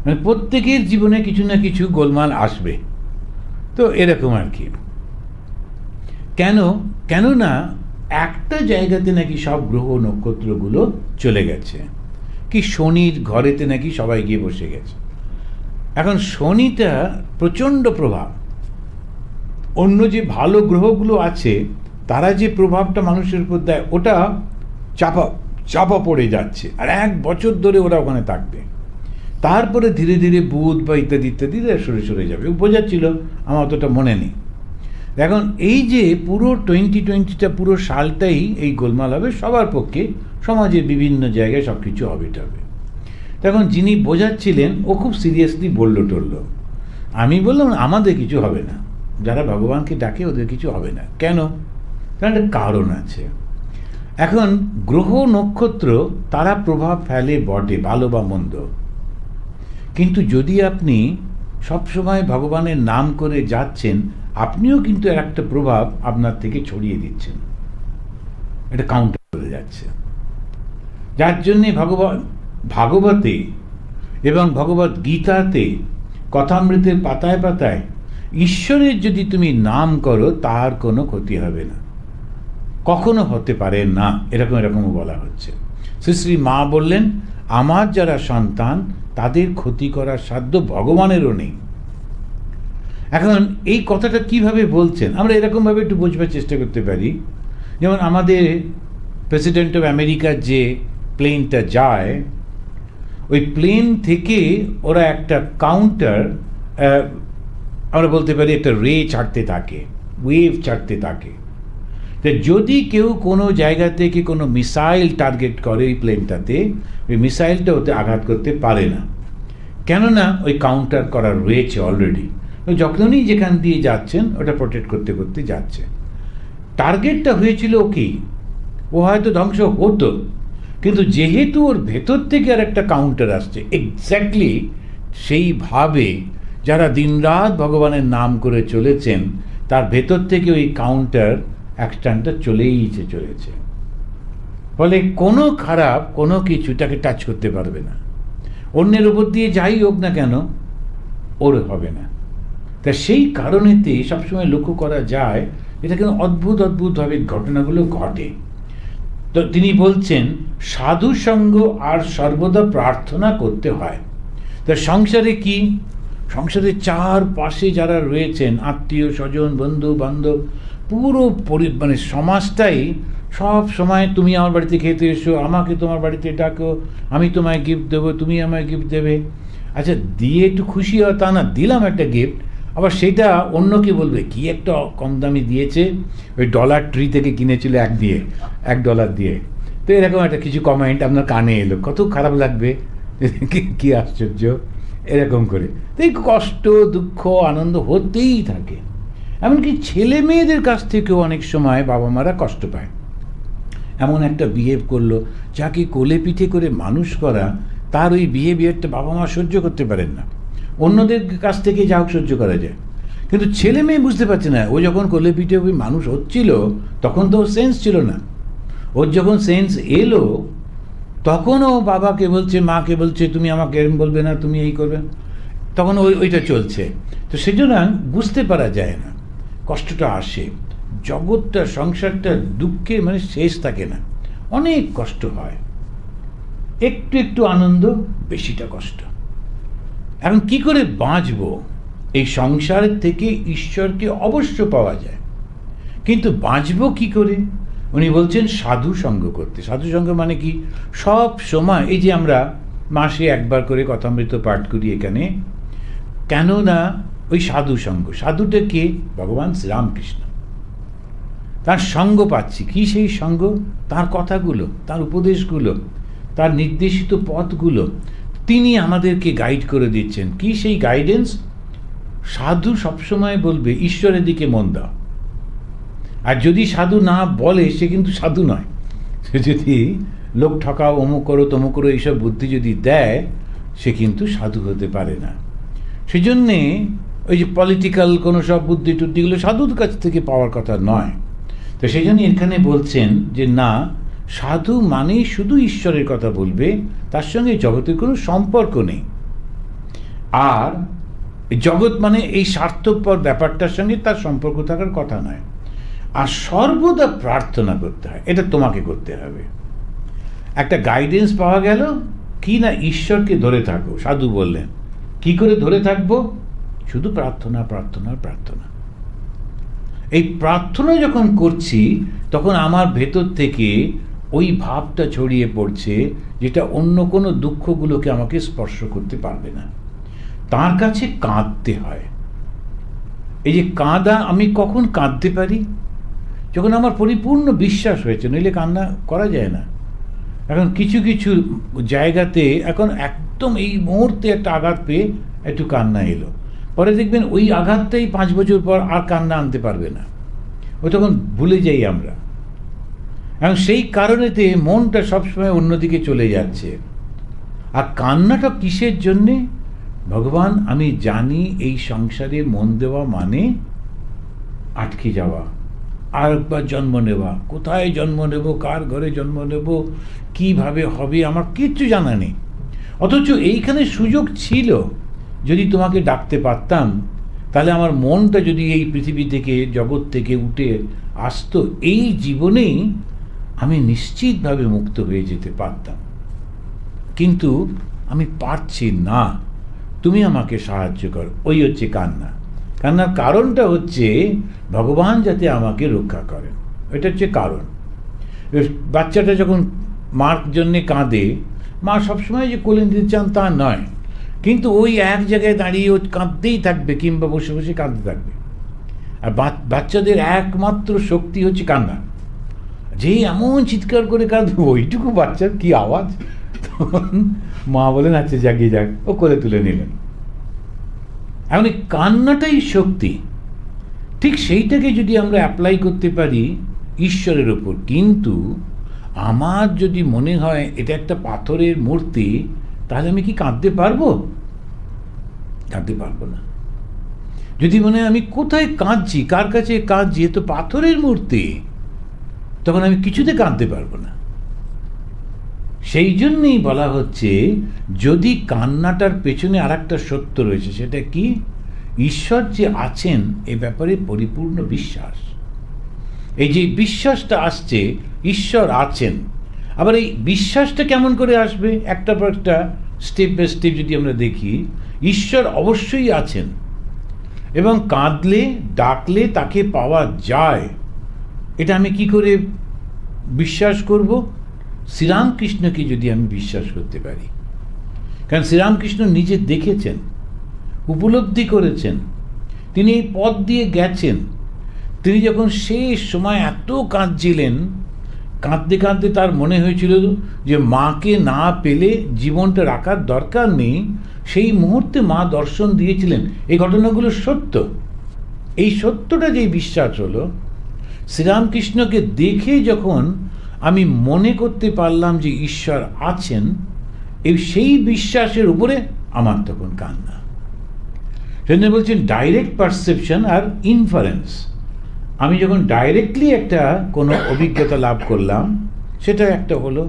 মানে প্রত্যেকের জীবনে কিছু না কিছু গোলমাল আসবে। তো এরকম আর কি। কেননা একটা জায়গাতে নাকি সব গ্রহ নক্ষত্রগুলো চলে গেছে, কি শনির ঘরেতে নাকি সবাই গিয়ে বসে গেছে। এখন শনিটা প্রচণ্ড প্রভাব, অন্য যে ভালো গ্রহগুলো আছে তারা যে প্রভাবটা মানুষের উপর দেয় ওটা চাপা পড়ে যাচ্ছে, আর 1 বছর ধরে ওরা ওখানে থাকবে। তারপরে ধীরে ধীরে বুধ বা ইত্যাদি ইত্যাদি সরে যাবে। বোঝাচ্ছিল, আমার অতটা মনে নেই। এখন এই যে পুরো 2020টা পুরো সালটাই এই গোলমাল হবে সবার পক্ষে, সমাজের বিভিন্ন জায়গায় সব কিছু হবে টবে। তখন যিনি বোঝাচ্ছিলেন ও খুব সিরিয়াসলি বলল টলল। আমি বললাম আমাদের কিছু হবে না, যারা ভগবানকে ডাকে ওদের কিছু হবে না। কেন? কারণ একটা কারণ আছে। এখন গ্রহ নক্ষত্র তারা প্রভাব ফেলে বটে, ভালো বা মন্দ, কিন্তু যদি আপনি সবসময় ভগবানের নাম করে যাচ্ছেন, আপনিও কিন্তু একটা প্রভাব আপনার থেকে ছড়িয়ে দিচ্ছেন, এটা কাউন্টার করে যাচ্ছে। যার জন্যে ভাগবতে এবং ভগবত গীতাতে কথামৃতের পাতায় পাতায় ঈশ্বরের যদি তুমি নাম করো তার কোনো ক্ষতি হবে না, কখনো হতে পারে না, এরকমও বলা হচ্ছে। শ্রী মা বললেন, আমার যারা সন্তান তাদের ক্ষতি করার সাধ্য ভগবানেরও নেই। এখন এই কথাটা কিভাবে বলছেন আমরা এরকমভাবে একটু বোঝবার চেষ্টা করতে পারি। যেমন আমাদের প্রেসিডেন্ট অফ আমেরিকার যে প্লেনটা যায়, ওই প্লেন থেকে ওরা একটা কাউন্টার, আমরা বলতে পারি একটা রে ছাড়তে থাকে, ওয়েভ ছাড়তে থাকে। তো যদি কেউ কোনো জায়গা থেকে কোনো মিসাইল টার্গেট করে ওই প্লেনটাতে, ওই মিসাইলটা ওতে আঘাত করতে পারে না, কেননা ওই কাউন্টার করা রয়েছে অলরেডি। যখনই যেখান দিয়ে যাচ্ছেন ওটা প্রোটেক্ট করতে করতে যাচ্ছে। টার্গেটটা হয়েছিল কি, ও হয়তো ধ্বংস হতো, কিন্তু যেহেতু ওর ভেতর থেকে আর একটা কাউন্টার আসছে, এক্স্যাক্টলি সেইভাবে যারা দিনরাত ভগবানের নাম করে চলেছেন তার ভেতর থেকে ওই কাউন্টার অ্যাকশনটা চলেছে। ফলে কোনো খারাপ কোনো কিছু তাকে টাচ করতে পারবে না, অন্যের উপর দিয়ে যাই হোক না কেন ওর হবে না। তা সেই কারণেতে সবসময় লক্ষ্য করা যায় এটা কিন্তু অদ্ভুতভাবে ঘটনাগুলো ঘটে। তো তিনি বলছেন সাধু সঙ্গ আর সর্বদা প্রার্থনা করতে হয়। তা সংসারে কি, সংসারে চারপাশে যারা রয়েছেন আত্মীয় স্বজন বন্ধু বান্ধব পুরো মানে সমাজটাই সব সময় তুমি আমার বাড়িতে খেতে এসো, আমাকে তোমার বাড়িতে ডাকো, আমি তোমায় গিফট দেবো, তুমি আমায় গিফট দেবে। আচ্ছা, দিয়ে একটু খুশি হয় তা না, দিলাম একটা গিফট, আবার সেটা অন্যকে বলবে কি একটা কম দামি দিয়েছে, ওই ডলার ট্রি থেকে কিনেছিল $1 দিয়ে। তো এরকম একটা কিছু কমেন্ট আপনার কানে এলো, কত খারাপ লাগবে, কি আশ্চর্য, এরকম করে। তো এই কষ্ট, দুঃখ, আনন্দ হতেই থাকে। এমনকি ছেলে মেয়েদের কাছ থেকেও অনেক সময় বাবা মারা কষ্ট পায়। এমন একটা বিহেভ করলো, যাকে কোলে পিঠে করে মানুষ করা, তার ওই বিহেভিয়ারটা বাবা মা সহ্য করতে পারেন না। অন্যদের কাছ থেকে যা হোক সহ্য করা যায়, কিন্তু ছেলে মেয়ে বুঝতে পারছে না, ও যখন কোলে পিঠে ওই মানুষ হচ্ছিল তখন তো ওর সেন্স ছিল না। ওর যখন সেন্স এলো তখন ও বাবাকে বলছে, মাকে বলছে, তুমি আমাকে এরম বলবে না, তুমি এই করবে, তখন ওইটা চলছে। তো সুতরাং বুঝতে পারা যায় না, কষ্টটা আসে। জগৎটা, সংসারটা দুঃখে মানে শেষ থাকে না, অনেক কষ্ট হয়। একটু একটু আনন্দ, বেশিটা কষ্ট। এখন কি করে বাঁচব? এই সংসারের থেকে ঈশ্বরকে অবশ্য পাওয়া যায়, কিন্তু বাঁচব কি করে? উনি বলছেন সাধু সঙ্গ করতে। সাধু সঙ্গ মানে কি? সব সময় এই যে আমরা মাসে একবার করে কথামৃত পাঠ করি এখানে, কেন না ওই সাধু সঙ্গ। সাধুটা কে? ভগবান শ্রীরামকৃষ্ণ। তার সঙ্গ পাচ্ছি। কি সেই সঙ্গ? তার কথাগুলো, তার উপদেশগুলো, তার নির্দেশিত পথগুলো তিনি আমাদেরকে গাইড করে দিচ্ছেন। কি সেই গাইডেন্স? সাধু সবসময় বলবে ঈশ্বরের দিকে মন দাও। আর যদি সাধু না বলে, সে কিন্তু সাধু নয়। সে যদি লোক ঠকাও, অমুক করো তমুক করো এইসব বুদ্ধি যদি দেয়, সে কিন্তু সাধু হতে পারে না। সেজন্যে ওই যে পলিটিক্যাল কোনো সব বুদ্ধি টুদ্ধিগুলো সাধুর কাছ থেকে পাওয়ার কথা নয়। তো সেই জন্য এখানে বলছেন যে না, সাধু মানেই শুধু ঈশ্বরের কথা বলবে, তার সঙ্গে জগতের কোনো সম্পর্ক নেই। আর জগৎ মানে এই স্বার্থপর ব্যাপারটার সঙ্গে তার সম্পর্ক থাকার কথা নয়। আর সর্বদা প্রার্থনা করতে হয়, এটা তোমাকে করতে হবে। একটা গাইডেন্স পাওয়া গেল কি না, ঈশ্বরকে ধরে থাকো। সাধু বললেন কি করে ধরে থাকবো? শুধু প্রার্থনা, প্রার্থনা, প্রার্থনা। এই প্রার্থনা যখন করছি তখন আমার ভেতর থেকে ওই ভাবটা ছড়িয়ে পড়ছে যেটা অন্য কোনো দুঃখগুলোকে আমাকে স্পর্শ করতে পারবে না। তার কাছে কাঁদতে হয়। এই যে কাঁদা, আমি কখন কাঁদতে পারি? যখন আমার পরিপূর্ণ বিশ্বাস হয়েছে, নইলে কান্না করা যায় না। এখন কিছু কিছু জায়গাতে এখন একদম এই মুহূর্তে একটা আঘাত পেয়ে একটু কান্না এলো, পরে দেখবেন ওই আঘাতটাই 5 বছর পর আর কান্না আনতে পারবে না, ও তখন ভুলে যাই আমরা। এবং সেই কারণেতে মনটা সবসময় অন্যদিকে চলে যাচ্ছে। আর কান্নাটা কিসের জন্যে? ভগবান, আমি জানি এই সংসারে মন দেওয়া মানে আটকে যাওয়া, আর একবার জন্ম নেওয়া। কোথায় জন্ম নেব, কার ঘরে জন্ম নেব, কিভাবে হবে, আমার কিচ্ছু জানা নেই। অথচ এইখানে সুযোগ ছিল, যদি তোমাকে ডাকতে পারতাম, তাহলে আমার মনটা যদি এই পৃথিবী থেকে, জগৎ থেকে উঠে আসতো, এই জীবনেই আমি নিশ্চিতভাবে মুক্ত হয়ে যেতে পারতাম। কিন্তু আমি পারছি না, তুমি আমাকে সাহায্য করো। ওই হচ্ছে কান্না। কান্নার কারণটা হচ্ছে ভগবান যাতে আমাকে রক্ষা করেন, এটা হচ্ছে কারণ। বাচ্চাটা যখন মার জন্যে কাঁদে, মা সবসময় যে কোলে নিতে চান তা নয়, কিন্তু ওই এক জায়গায় দাঁড়িয়ে ও কাঁদতেই থাকবে, কিংবা বসে বসে কাঁদতে থাকবে। আর বাচ্চাদের একমাত্র শক্তি হচ্ছে কান্না। যেই এমন চিৎকার করে কাঁদবে, ওইটুকু বাচ্চার কি আওয়াজ, তখন মা বলেন আচ্ছা জাগিয়ে যাক, ও কোলে তুলে নিলেন। এমন কান্নাটাই শক্তি। ঠিক সেইটাকে যদি আমরা অ্যাপ্লাই করতে পারি ঈশ্বরের ওপর, কিন্তু আমার যদি মনে হয় এটা একটা পাথরের মূর্তি, তাহলে আমি কি কাঁদতে পারবো? কাঁদতে পারবো না। যদি মনে হয় আমি কোথায় কাঁদছি, কার কাছে কাঁদছি, এ তো পাথরের মূর্তি, তখন আমি কিছুতে কাঁদতে পারবো না। সেই জন্যই বলা হচ্ছে, যদি কান্নাটার পেছনে আর একটা সত্য রয়েছে, সেটা কি? ঈশ্বর যে আছেন এ ব্যাপারে পরিপূর্ণ বিশ্বাস। এই যে বিশ্বাসটা আসছে ঈশ্বর আছেন, আবার এই বিশ্বাসটা কেমন করে আসবে? একটা পর একটা স্টেপ বাই স্টেপ যদি আমরা দেখি, ঈশ্বর অবশ্যই আছেন। এবং কাঁদলে ডাকলে তাকে পাওয়া যায়, এটা আমি কি করে বিশ্বাস করব? শ্রীরামকৃষ্ণকে যদি আমি বিশ্বাস করতে পারি, কারণ শ্রীরামকৃষ্ণ নিজে দেখেছেন, উপলব্ধি করেছেন, তিনি এই পথ দিয়ে গেছেন। তিনি যখন শেষ সময় এত কাঁদছিলেন, কাঁদতে কাঁদতে তার মনে হয়েছিল যে মাকে না পেলে জীবনটা রাখার দরকার নেই, সেই মুহূর্তে মা দর্শন দিয়েছিলেন। এই ঘটনাগুলো সত্য। এই সত্যটা যেই বিশ্বাস হলো, শ্রীরামকৃষ্ণকে দেখে যখন আমি মনে করতে পারলাম যে ঈশ্বর আছেন, সেই বিশ্বাসের উপরে আমার তখন কান্না। সেজন্য বলছেন ডাইরেক্ট পারসেপশন আর ইনফারেন্স। আমি যখন ডাইরেক্টলি একটা কোনো অভিজ্ঞতা লাভ করলাম, সেটা একটা হলো।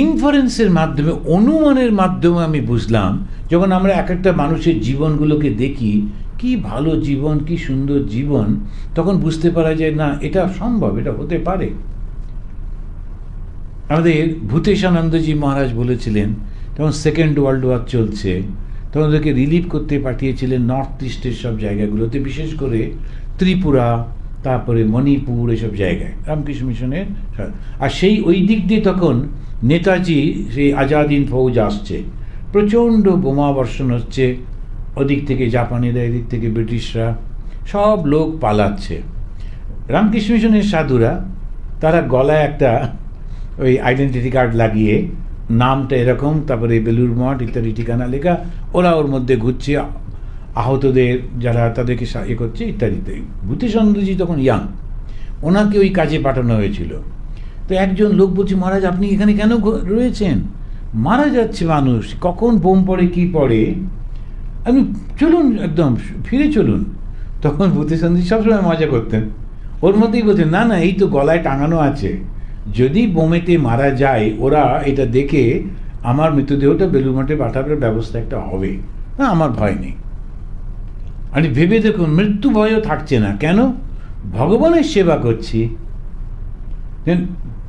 ইনফারেন্সের মাধ্যমে, অনুমানের মাধ্যমে আমি বুঝলাম, যখন আমরা এক একটা মানুষের জীবনগুলোকে দেখি, কি ভালো জীবন, কি সুন্দর জীবন, তখন বুঝতে পারা যায় না এটা সম্ভব, এটা হতে পারে। আমাদের ভূতেশানন্দজি মহারাজ বলেছিলেন, তখন সেকেন্ড ওয়ার্ল্ড ওয়ার চলছে, তখন ওদেরকে রিলিভ করতে পাঠিয়েছিলেন নর্থ ইস্টের সব জায়গাগুলোতে, বিশেষ করে ত্রিপুরা, তারপরে মণিপুর, এসব জায়গায় রামকৃষ্ণ মিশনের। আর সেই ওই দিক দিয়ে তখন নেতাজি, সেই আজাদ হিন্দ ফৌজ আসছে, প্রচণ্ড বোমা বর্ষণ হচ্ছে, ওদিক থেকে জাপানিরা, এদিক থেকে ব্রিটিশরা, সব লোক পালাচ্ছে। রামকৃষ্ণ মিশনের সাধুরা, তারা গলায় একটা ওই আইডেন্টিটি কার্ড লাগিয়ে, নামটা এরকম, তারপরে বেলুর মঠ ইত্যাদি ঠিকানা লেখা, ওরা ওর মধ্যে ঘুরছে, আহতদের যারা তাদেরকে সাহায্য করছে ইত্যাদি। ভূতেশানন্দজি তখন ইয়াং, ওনাকে ওই কাজে পাঠানো হয়েছিল। তো একজন লোক বলছে, মহারাজ আপনি এখানে কেন রয়েছেন? মারা যাচ্ছে মানুষ, কখন বোম পড়ে কি পড়ে, আপনি চলুন, একদম ফিরে চলুন। তখন ভূতেশানন্দজি সবসময় মজা করতেন, ওর মধ্যেই বলছেন, না না, এই তো গলায় টাঙানো আছে, যদি বোমেতে মারা যায় ওরা এটা দেখে আমার মৃতদেহটা বেলুর মঠে পাঠাবার ব্যবস্থা একটা হবে, না আমার ভয় নেই। আপনি ভেবে দেখুন, মৃত্যু ভয়ও থাকছে না, কেন? ভগবানের সেবা করছি।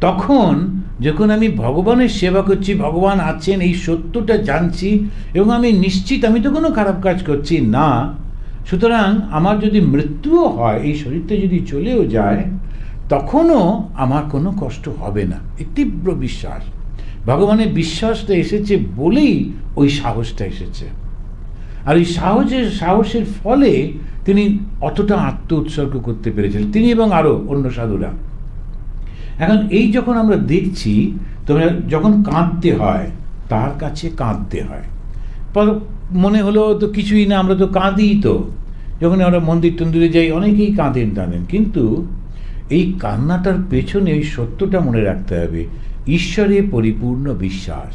তখন যখন আমি ভগবানের সেবা করছি, ভগবান আছেন এই সত্যটা জানছি, এবং আমি নিশ্চিত আমি তো কোনো খারাপ কাজ করছি না, সুতরাং আমার যদি মৃত্যুও হয়, এই শরীরটা যদি চলেও যায়, তখনও আমার কোনো কষ্ট হবে না। এই তীব্র বিশ্বাস, ভগবানের বিশ্বাসটা এসেছে বলেই ওই সাহসটা এসেছে। আর এই সাহসের ফলে তিনি অতটা আত্ম উৎসর্গ করতে পেরেছিলেন, তিনি এবং আরও অন্য সাধুরা। এখন এই যখন আমরা দেখছি, তোমরা যখন কাঁদতে হয়, তার কাছে কাঁদতে হয়, মনে হলো তো কিছুই না, আমরা তো কাঁদি। তো যখন আমরা মন্দির টন্দিরে যাই, অনেকেই কাঁদেন টানেন, কিন্তু এই কান্নাটার পেছনে ওই সত্যটা মনে রাখতে হবে, ঈশ্বরে পরিপূর্ণ বিশ্বাস।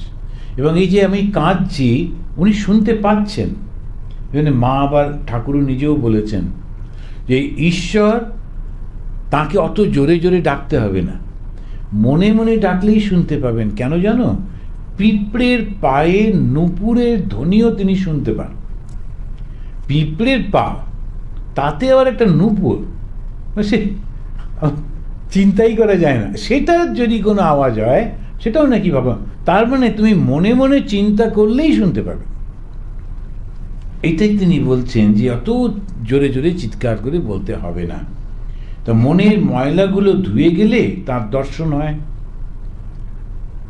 এবং এই যে আমি কাঁদছি, উনি শুনতে পাচ্ছেন। এখানে মা আবার ঠাকুরও নিজেও বলেছেন যে ঈশ্বর, তাকে অত জোরে জোরে ডাকতে হবে না, মনে মনে ডাকলেই শুনতে পাবেন। কেন জানো? পিঁপড়ের পায়ে নূপুরের ধ্বনিও তিনি শুনতে পান। পিঁপড়ের পা, তাতে আবার একটা নূপুর, সে চিন্তাই করা যায় না, সেটার যদি কোনো আওয়াজ হয়, সেটাও নাকি বাবা। তার মানে তুমি মনে মনে চিন্তা করলেই শুনতে পাবে। এটাই তিনি বলছেন যে অত জোরে জোরে চিৎকার করে বলতে হবে না। তো মনের ময়লাগুলো ধুয়ে গেলে তার দর্শন হয়।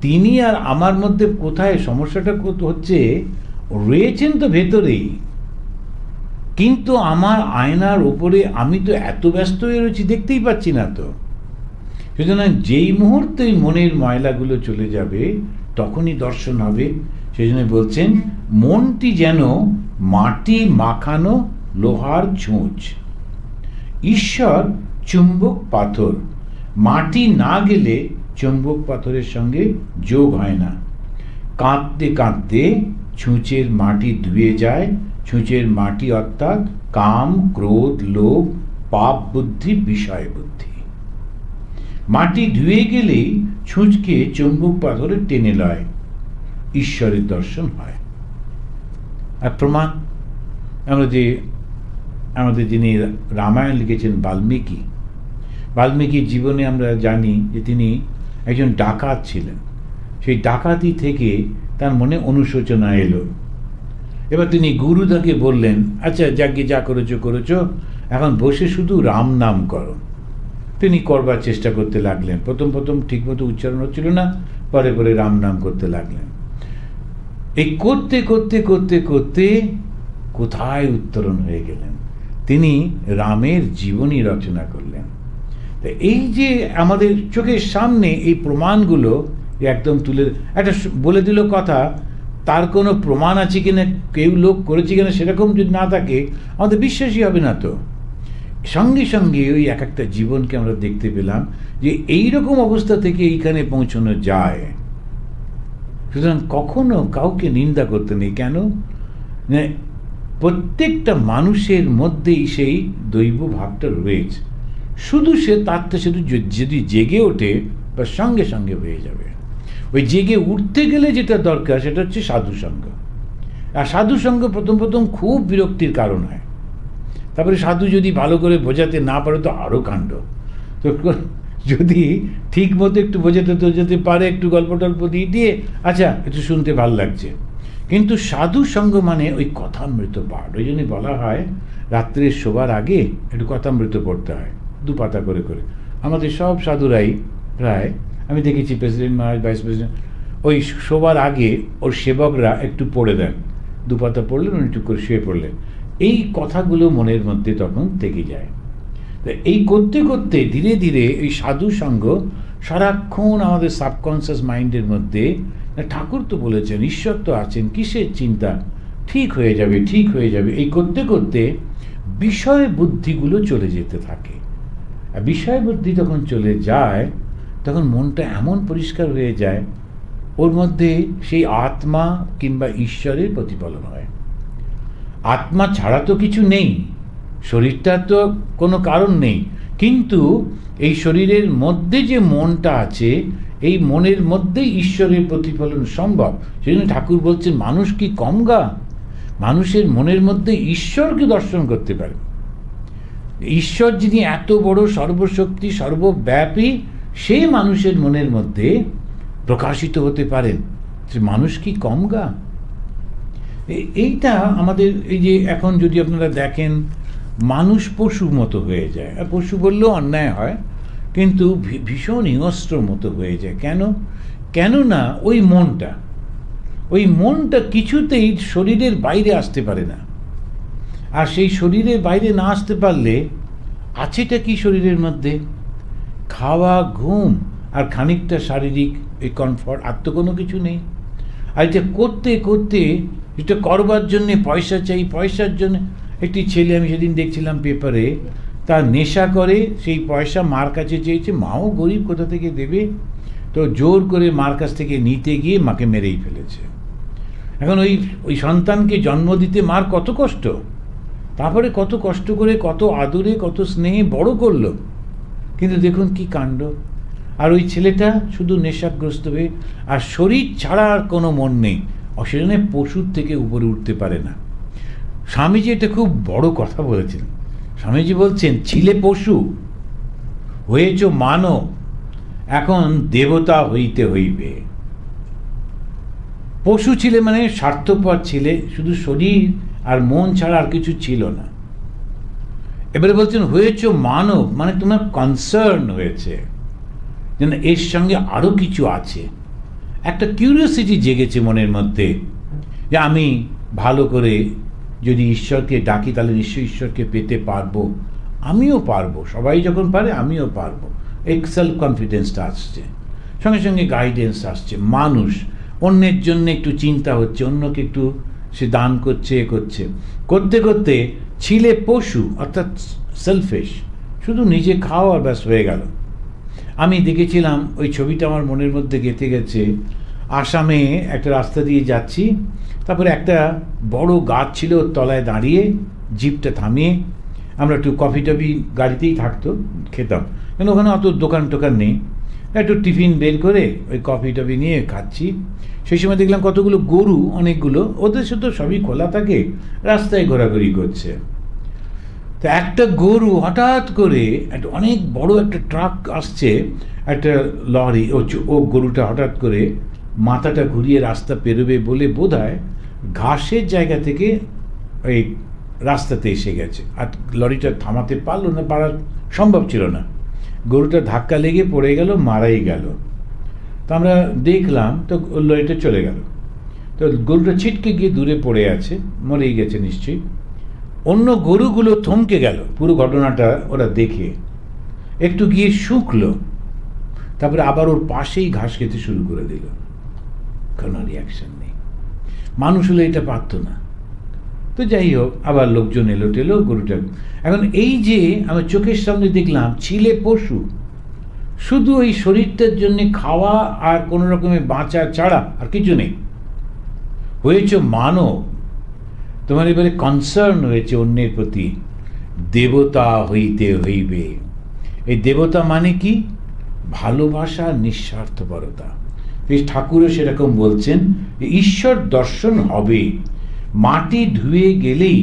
তিনি আর আমার মধ্যে কোথায় সমস্যাটা হচ্ছে, রয়েছেন তো ভেতরেই, কিন্তু আমার আয়নার উপরে আমি তো এত ব্যস্ত হয়ে রয়েছি, দেখতেই পাচ্ছি না তো। সুতরাং যেই মুহূর্তে মনের ময়লাগুলো চলে যাবে, তখনই দর্শন হবে। সেই জন্য বলছেন, মনটি যেন মাটি মাখানো লোহার ছুঁচ, ঈশ্বর চুম্বক পাথর, মাটি না গেলে চুম্বক পাথরের সঙ্গে যোগ হয় না। কাঁদতে কাঁদতে ছুঁচের মাটি ধুয়ে যায়। ছুঁচের মাটি অর্থাৎ কাম, ক্রোধ, লোভ, পাপ বুদ্ধি, বিষয় বুদ্ধি। মাটি ধুয়ে গেলেই ছুঁচকে চুম্বক পাথরে টেনে লয়, ঈশ্বরের দর্শন হয়। আর প্রমাণ, আমাদের যিনি রামায়ণ লিখেছেন বাল্মীকির জীবনে আমরা জানি যে তিনি একজন ডাকাত ছিলেন। সেই ডাকাতি থেকে তার মনে অনুশোচনা এলো, এবার তিনি গুরুদাকে বললেন, আচ্ছা যাকে যা করেছো করেছো, এখন বসে শুধু রাম নাম করো। তিনি করবার চেষ্টা করতে লাগলেন। প্রথম প্রথম ঠিকমতো উচ্চারণ হচ্ছিল না, পরে পরে রাম নাম করতে লাগলেন। এই করতে করতে করতে করতে কোথায় উত্তরণ হয়ে গেলেন, তিনি রামের জীবনী রচনা করলেন। তো এই যে আমাদের চোখের সামনে এই প্রমাণগুলো একদম তুলে একটা বলে দিল কথা, তার কোনো প্রমাণ আছে কিনা, কেউ লোক করেছে কিনা সেরকম যদি না থাকে আমাদের বিশ্বাসই হবে না। তো সঙ্গে সঙ্গে ওই এক একটা জীবনকে আমরা দেখতে পেলাম যে এইরকম অবস্থা থেকে এইখানে পৌঁছানো যায়। সুতরাং কখনো কাউকে নিন্দা করতে নেই। কেন? প্রত্যেকটা মানুষের মধ্যেই সেই দৈব ভাবটা রয়েছে, শুধু সে তারটা শুধু যদি জেগে ওঠে বা সঙ্গে সঙ্গে হয়ে যাবে। ওই জেগে উঠতে গেলে যেটা দরকার সেটা হচ্ছে সাধুসঙ্গ। আর সাধুসঙ্গ প্রথম প্রথম খুব বিরক্তির কারণ হয়, তারপরে সাধু যদি ভালো করে বোঝাতে না পারে তো আরও কাণ্ড। তো যদি ঠিক মতো একটু বোঝাতে পারে, একটু গল্প টল্প দিয়ে আচ্ছা একটু শুনতে ভালো লাগছে। কিন্তু সাধু সঙ্গ মানে ওই কথামৃত পাঠ। ওই জন্যই বলা হয় রাত্রে শোবার আগে একটু কথামৃত পড়তে হয়, 2 পাতা করে করে। আমাদের সব সাধুরাই প্রায় আমি দেখেছি, প্রেসিডেন্ট মহারাজ, ভাইস প্রেসিডেন্ট, ওই শোবার আগে ওর সেবকরা একটু পড়ে দেন, 2 পাতা পড়লেন, একটু করে শুয়ে পড়লেন। এই কথাগুলো মনের মধ্যে তখন থেকে যায়। তো এই করতে করতে ধীরে ধীরে এই সাধু সঙ্গ সারাক্ষণ আমাদের সাবকনসিয়াস মাইন্ডের মধ্যে, ঠাকুর তো বলেছেন ঈশ্বর তো আছেন, কিসের চিন্তা, ঠিক হয়ে যাবে ঠিক হয়ে যাবে, এই করতে করতে বিষয় বুদ্ধিগুলো চলে যেতে থাকে। আর বিষয় বুদ্ধি যখন চলে যায় তখন মনটা এমন পরিষ্কার হয়ে যায়, ওর মধ্যে সেই আত্মা কিংবা ঈশ্বরের প্রতিফলন হয়। আত্মা ছাড়া তো কিছু নেই, শরীরটার তো কোনো কারণ নেই, কিন্তু এই শরীরের মধ্যে যে মনটা আছে, এই মনের মধ্যেই ঈশ্বরের প্রতিফলন সম্ভব। সেই জন্য ঠাকুর বলছেন মানুষ কি কম গা, মানুষের মনের মধ্যে ঈশ্বরকে দর্শন করতে পারে। ঈশ্বর যিনি এত বড় সর্বশক্তি সর্বব্যাপী, সেই মানুষের মনের মধ্যে প্রকাশিত হতে পারেন, মানুষ কি কম গা। এইটা আমাদের এই যে এখন যদি আপনারা দেখেন মানুষ পশু মতো হয়ে যায়, আর পশু বললেও অন্যায় হয়, কিন্তু ভীষণ হিংস্র মতো হয়ে যায়। কেননা ওই মনটা কিছুতেই শরীরের বাইরে আসতে পারে না। আর সেই শরীরের বাইরে না আসতে পারলে আছেটা কি শরীরের মধ্যে? খাওয়া, ঘুম আর খানিকটা শারীরিক এই কমফর্ট, আর তো কোনো কিছু নেই। আর এটা করতে করতে, এটা করবার জন্যে পয়সা চাই, পয়সার জন্য একটি ছেলে আমি সেদিন দেখছিলাম পেপারে, তার নেশা করে, সেই পয়সা মার কাছে চেয়েছে, মাও গরিব, কোথা থেকে দেবে, তো জোর করে মার কাছ থেকে নিতে গিয়ে মাকে মেরেই ফেলেছে। এখন ওই সন্তানকে জন্ম দিতে মার কত কষ্ট, তারপরে কত কষ্ট করে, কত আদরে, কত স্নেহে বড় করলো, কিন্তু দেখুন কি কাণ্ড। আর ওই ছেলেটা শুধু নেশাগ্রস্ত হয়ে, আর শরীর ছাড়া আর কোনো মন নেই, অসেজনে পশুর থেকে উপরে উঠতে পারে না। স্বামীজি এটা খুব বড় কথা বলেছেন। স্বামীজি বলছেন, ছিলে পশু, হয়েছ মানব, এখন দেবতা হইতে হইবে। পশু ছিলে মানে স্বার্থপর ছিলে, শুধু শরীর আর মন ছাড়া আর কিছু ছিল না। এবারে বলছেন হয়েছ মানব, মানে তোমার কনসার্ন হয়েছে যেন এর সঙ্গে আরো কিছু আছে। একটা কিউরিওসিটি জেগেছে মনের মধ্যে যে আমি ভালো করে যদি ঈশ্বরকে ডাকি তাহলে নিশ্চয়ই ঈশ্বরকে পেতে পারবো, আমিও পারবো, সবাই যখন পারে আমিও পারবো। এক সেলফ কনফিডেন্সটা আসছে, সঙ্গে সঙ্গে গাইডেন্স আসছে। মানুষ অন্যের জন্য একটু চিন্তা হচ্ছে, অন্যকে একটু সে দান করছে, করতে করতে ছিলে পশু, অর্থাৎ সেলফিশ, শুধু নিজে খাওয়া আর ব্যাস হয়ে গেল। আমি দেখেছিলাম, ওই ছবিটা আমার মনের মধ্যে গেঁথে গেছে। আসামে একটা রাস্তা দিয়ে যাচ্ছি, তারপরে একটা বড় গাছ ছিল, ওর তলায় দাঁড়িয়ে জিপটা থামিয়ে আমরা একটু কফি টফি গাড়িতেই থাকতো, খেতাম, কেন ওখানে অত দোকান টোকান নেই। একটু টিফিন বের করে ওই কফি টফি নিয়ে খাচ্ছি। সেই সময় দেখলাম কতগুলো গরু, অনেকগুলো, ওদের সাথে সবই খোলা থাকে, রাস্তায় ঘোরাঘুরি করছে। তো একটা গরু হঠাৎ করে একটা অনেক বড় একটা ট্রাক আসছে, একটা লরি, ও গরুটা হঠাৎ করে মাথাটা ঘুরিয়ে রাস্তা পেরোবে বলে বোধহয় ঘাসের জায়গা থেকে এই রাস্তাতে এসে গেছে, আর লরিটা থামাতে পারলো না, পারা সম্ভব ছিল না। গরুটা ধাক্কা লেগে পড়ে গেল, মারাই গেল। তো আমরা দেখলাম, তো লরিটা চলে গেল। তো গরুটা ছিটকে গিয়ে দূরে পড়ে আছে, মরেই গেছে নিশ্চয়ই। অন্য গরুগুলো থমকে গেল পুরো ঘটনাটা ওরা দেখে, একটু গিয়ে শুকলো, তারপরে আবার ওর পাশেই ঘাস খেতে শুরু করে দিল। কোনো রিয়াকশন নেই। মানুষ হলে এটা পারত না। তো যাই হোক, আবার লোকজন এলো টেলো, গরুটা এখন এই যে আমার চোখের সামনে দেখলাম, ছিলে পশু, শুধু ওই শরীরটার জন্য খাওয়া আর কোনো রকমের বাঁচা ছাড়া আর কিছু নেই। হয়েছে মানব, তোমার এবারে কনসার্ন হয়েছে অন্যের প্রতি। দেবতা হইতে হইবে। এই দেবতা মানে কি? ভালোবাসা, নিঃস্বার্থপরতা। এই ঠাকুরও সেরকম বলছেন, ঈশ্বর দর্শন হবে। মাটি ধুয়ে গেলেই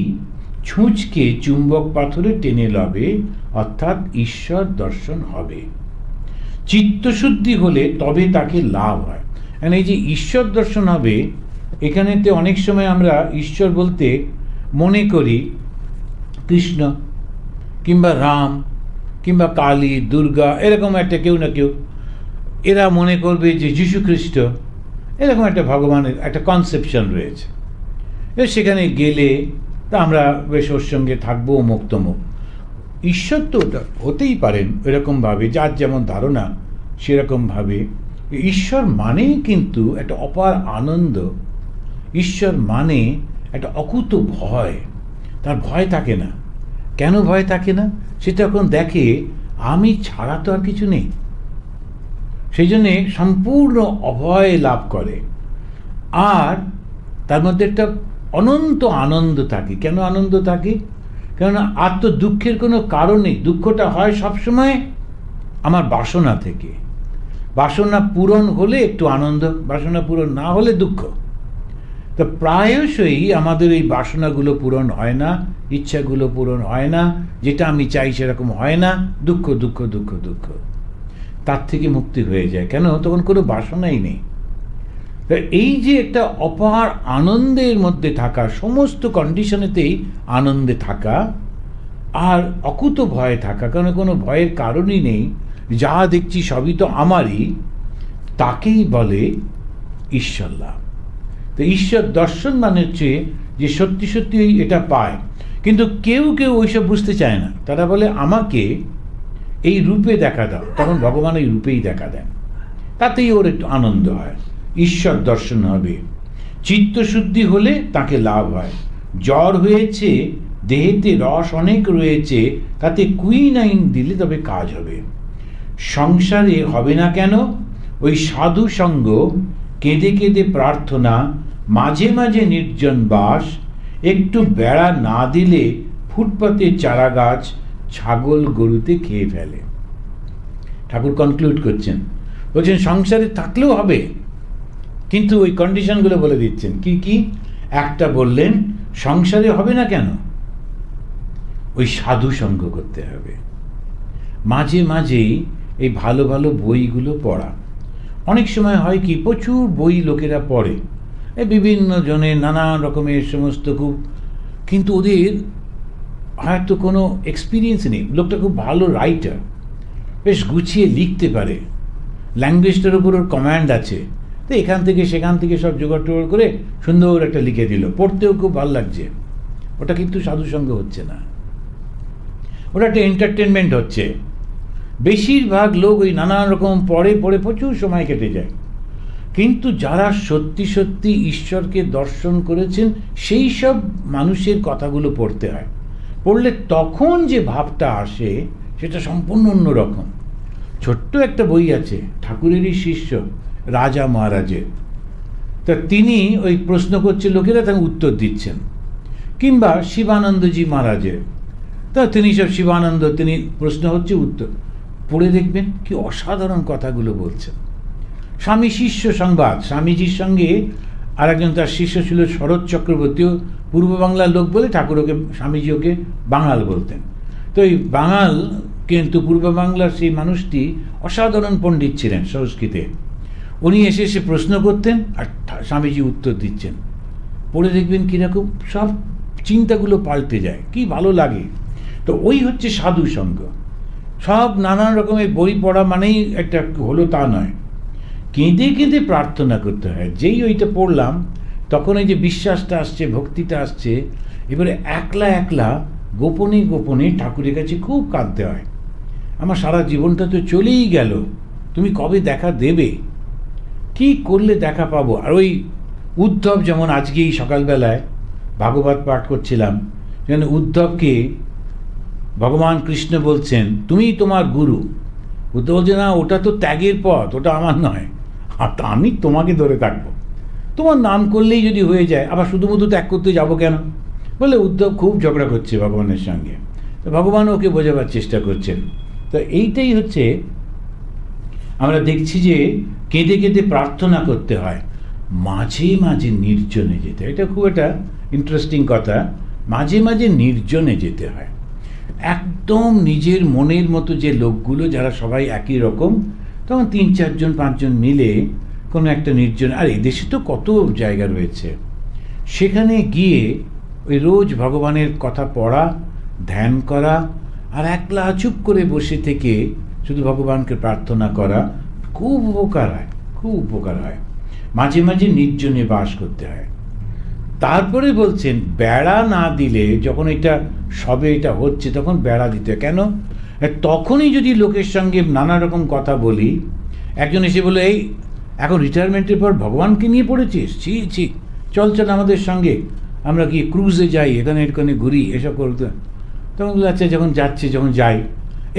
ছুঁচকে চুম্বক পাথরে টেনে লবে, অর্থাৎ ঈশ্বর দর্শন হবে। চিত্তশুদ্ধি হলে তবে তাকে লাভ হয়। এই যে ঈশ্বর দর্শন হবে, এখানেতে অনেক সময় আমরা ঈশ্বর বলতে মনে করি কৃষ্ণ কিংবা রাম কিংবা কালী, দুর্গা, এরকম একটা কেউ না কেউ। এরা মনে করবে যে যীশু খ্রিস্ট, এরকম একটা ভগবানের একটা কনসেপশন রয়েছে। সেখানে গেলে তা আমরা বেশ ওর সঙ্গে থাকবো, মুক্তমুখ। ঈশ্বর তো ওটা হতেই পারেন এরকমভাবে, যার যেমন ধারণা সেরকমভাবে। ঈশ্বর মানেই কিন্তু একটা অপার আনন্দ। ঈশ্বর মানে একটা অকুত ভয়। তার ভয় থাকে না। কেন ভয় থাকে না? সেটা এখন দেখে আমি ছাড়া তো আর কিছু নেই। সেই জন্যে সম্পূর্ণ অভয় লাভ করে। আর তার মধ্যে একটা অনন্ত আনন্দ থাকে। কেন আনন্দ থাকে? কেননা আর তো দুঃখের কোনো কারণ নেই। দুঃখটা হয় সবসময় আমার বাসনা থেকে। বাসনা পূরণ হলে একটু আনন্দ, বাসনা পূরণ না হলে দুঃখ। তো প্রায়শই আমাদের এই বাসনাগুলো পূরণ হয় না, ইচ্ছাগুলো পূরণ হয় না, যেটা আমি চাই সেরকম হয় না, দুঃখ দুঃখ দুঃখ দুঃখ। তার থেকে মুক্তি হয়ে যায়। কেন? তখন কোনো বাসনাই নেই। এই যে একটা অপার আনন্দের মধ্যে থাকা, সমস্ত কন্ডিশনেতেই আনন্দে থাকা, আর অকুত ভয়ে থাকা, কারণ কোনো ভয়ের কারণই নেই, যা দেখছি সবই তো আমারই, তাকেই বলে ঈশ্বর লাভ। তো ঈশ্বর দর্শন মানে হচ্ছে যে সত্যি সত্যি এটা পায়। কিন্তু কেউ কেউ ওইসব বুঝতে চায় না। তারা বলে আমাকে এই রূপে দেখা দাও, তখন ভগবান এই রূপেই দেখা দেন, তাতেই ওর একটু আনন্দ হয়। ঈশ্বর দর্শন হবে। চিত্তশুদ্ধি হলে তাকে লাভ হয়। জ্বর হয়েছে, দেহেতে রস অনেক রয়েছে, তাতে কুইনাইন দিলে তবে কাজ হবে। সংসারে হবে না কেন? ওই সাধু সঙ্গ, কেঁদে কেঁদে প্রার্থনা, মাঝে মাঝে নির্জন বাস, একটু বেড়া না দিলে ফুটপাতে চারা গাছ ছাগল গরুতে খেয়ে ফেলে। ঠাকুর কনক্লুড করছেন, বলছেন সংসারে থাকলেও হবে, কিন্তু ওই কন্ডিশনগুলো বলে দিচ্ছেন। কি কি? একটা বললেন, সংসারে হবে না কেন? ওই সাধু সঙ্গ করতে হবে। মাঝে মাঝেই এই ভালো ভালো বইগুলো পড়া। অনেক সময় হয় কি, প্রচুর বই লোকেরা পড়ে, এই বিভিন্ন জনের নানান রকমের সমস্ত খুব, কিন্তু ওদের হয়তো কোনো এক্সপিরিয়েন্স নেই। লোকটা খুব ভালো রাইটার, বেশ গুছিয়ে লিখতে পারে, ল্যাঙ্গুয়েজটার উপর ওর কমান্ড আছে, তো এখান থেকে সেখান থেকে সব জোগাড় টোগাড় করে সুন্দর একটা লিখে দিল, পড়তেও খুব ভালো লাগছে। ওটা কিন্তু সাধুসঙ্গ হচ্ছে না, ওটা একটা এন্টারটেনমেন্ট হচ্ছে। বেশিরভাগ লোক ওই নানান রকম পড়ে পড়ে প্রচুর সময় কেটে যায়। কিন্তু যারা সত্যি সত্যি ঈশ্বরকে দর্শন করেছেন, সেই সব মানুষের কথাগুলো পড়তে হয়। পড়লে তখন যে ভাবটা আসে সেটা সম্পূর্ণ অন্যরকম। ছোট্ট একটা বই আছে ঠাকুরেরই শিষ্য রাজা মহারাজের, তা তিনি ওই প্রশ্ন করছে, লোকেরা তাকে উত্তর দিচ্ছেন। কিংবা শিবানন্দজি মহারাজের, তা তিনি সব শিবানন্দ, তিনি প্রশ্ন হচ্ছে উত্তর, পড়ে দেখবেন কি অসাধারণ কথাগুলো বলছেন। স্বামী শিষ্য সংবাদ, স্বামীজির সঙ্গে আর একজন তার শিষ্য ছিল শরৎ চক্রবর্তীও, পূর্ব বাংলার লোক বলে ঠাকুর ওকে, স্বামীজি ওকে বাঙাল বলতেন। তো এই বাঙাল, কিন্তু পূর্ব বাংলার সেই মানুষটি অসাধারণ পণ্ডিত ছিলেন সংস্কৃতে। উনি এসে এসে প্রশ্ন করতেন আর স্বামীজি উত্তর দিচ্ছেন। পড়ে দেখবেন কীরকম সব চিন্তাগুলো পাল্টে যায়, কি ভালো লাগে। তো ওই হচ্ছে সাধু সঙ্গ। সব নানান রকমের বই পড়া মানেই একটা হলো তা নয়, কেঁদে কেঁদে প্রার্থনা করতে হয়। যেই ওইটা পড়লাম তখন এই যে বিশ্বাসটা আসছে, ভক্তিটা আসছে, এবারে একলা একলা গোপনে গোপনে ঠাকুরের কাছে খুব কাঁদতে হয়। আমার সারা জীবনটা তো চলেই গেল, তুমি কবে দেখা দেবে, কি করলে দেখা পাবো। আর ওই উদ্ধব, যেমন আজকেই সকালবেলায় ভাগবত পাঠ করছিলাম, যেন উদ্ধবকে ভগবান কৃষ্ণ বলছেন তুমি তোমার গুরু। উদ্ধব বলছে না, ওটা তো ত্যাগের পথ, ওটা আমার নয়, আর আমি তোমাকে ধরে থাকবো, তোমার নাম করলেই যদি হয়ে যায়, আবার শুধুমুধু ত্যাগ করতে যাবো কেন। বলে উদ্ধব খুব ঝগড়া করছে ভগবানের সঙ্গে, তো ভগবান ওকে বোঝাবার চেষ্টা করছেন। তো এইটাই হচ্ছে আমরা দেখছি যে কেঁদে কেঁদে প্রার্থনা করতে হয়, মাঝে মাঝে নির্জনে যেতে হয়। এটা খুব একটা ইন্টারেস্টিং কথা, মাঝে মাঝে নির্জনে যেতে হয়। একদম নিজের মনের মতো যে লোকগুলো, যারা সবাই একই রকম, তখন 3-4 জন 5 জন মিলে কোনো একটা নির্জন, আর এদেশে তো কত জায়গা রয়েছে, সেখানে গিয়ে ওই রোজ ভগবানের কথা পড়া, ধ্যান করা, আর একলা চুপ করে বসে থেকে শুধু ভগবানকে প্রার্থনা করা, খুব উপকার হয়, খুব উপকার হয়। মাঝে মাঝে নির্জনে বাস করতে হয়। তারপরে বলছেন বেড়া না দিলে, যখন এটা সবে এটা হচ্ছে তখন বেড়া দিতে হয়। কেন? তখনই যদি লোকের সঙ্গে নানা রকম কথা বলি, একজন এসে বলে এই এখন রিটায়ারমেন্টের পর ভগবানকে নিয়ে পড়েছিস, ছি ছি, চল চল আমাদের সঙ্গে, আমরা কি ক্রুজে যাই, এখানে এখানে ঘুরি, এসব করতে। তখন আচ্ছা, যখন যাচ্ছে, যখন যাই,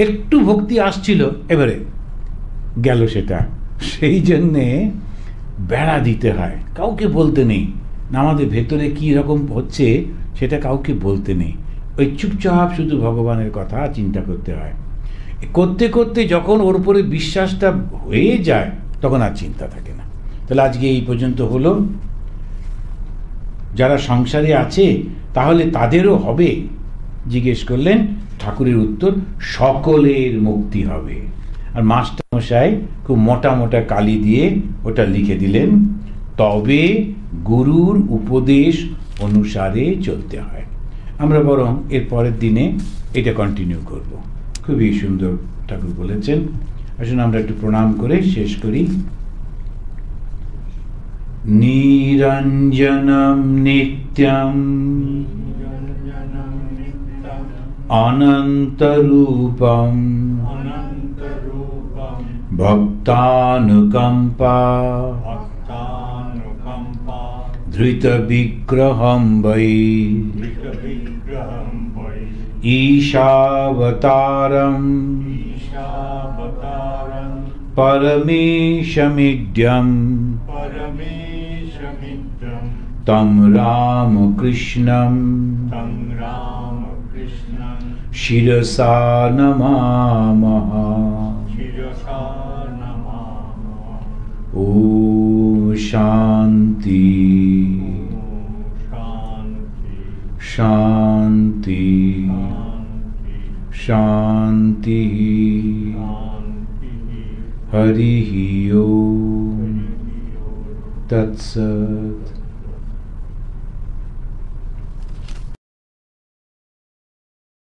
একটু ভক্তি আসছিল, এবারে গেল সেটা। সেই জন্যে বেড়া দিতে হয়, কাউকে বলতে নেই, আমাদের ভেতরে কী রকম হচ্ছে সেটা কাউকে বলতে নেই, ওই চুপচাপ শুধু ভগবানের কথা চিন্তা করতে হয়। করতে করতে যখন ওর উপরে বিশ্বাসটা হয়ে যায়, তখন আর চিন্তা থাকে না। তাহলে আজকে এই পর্যন্ত হলো। যারা সংসারে আছে তাহলে তাদেরও হবে, জিজ্ঞেস করলেন, ঠাকুরের উত্তর, সকলের মুক্তি হবে। আর মাস্টারমশাই খুব মোটা মোটা কালি দিয়ে ওটা লিখে দিলেন, তবে গুরুর উপদেশ অনুসারে চলতে হয়। আমরা বরং এর পরের দিনে এটা কন্টিনিউ করব। খুবই সুন্দর ঠাকুর বলেছেন। আসুন আমরা একটু প্রণাম করে শেষ করি। নিরঞ্জনম নিত্যম অনন্তরূপম ভক্তানুকম্পা ধৃত বিগ্রহম বৈ ঈশাবতারম পরমেশমিদ্যম তম রামকৃষ্ণম শিরসা নমামঃ। ওম শান্তি শান্তি শান্তি। হরি ওম তৎসৎ।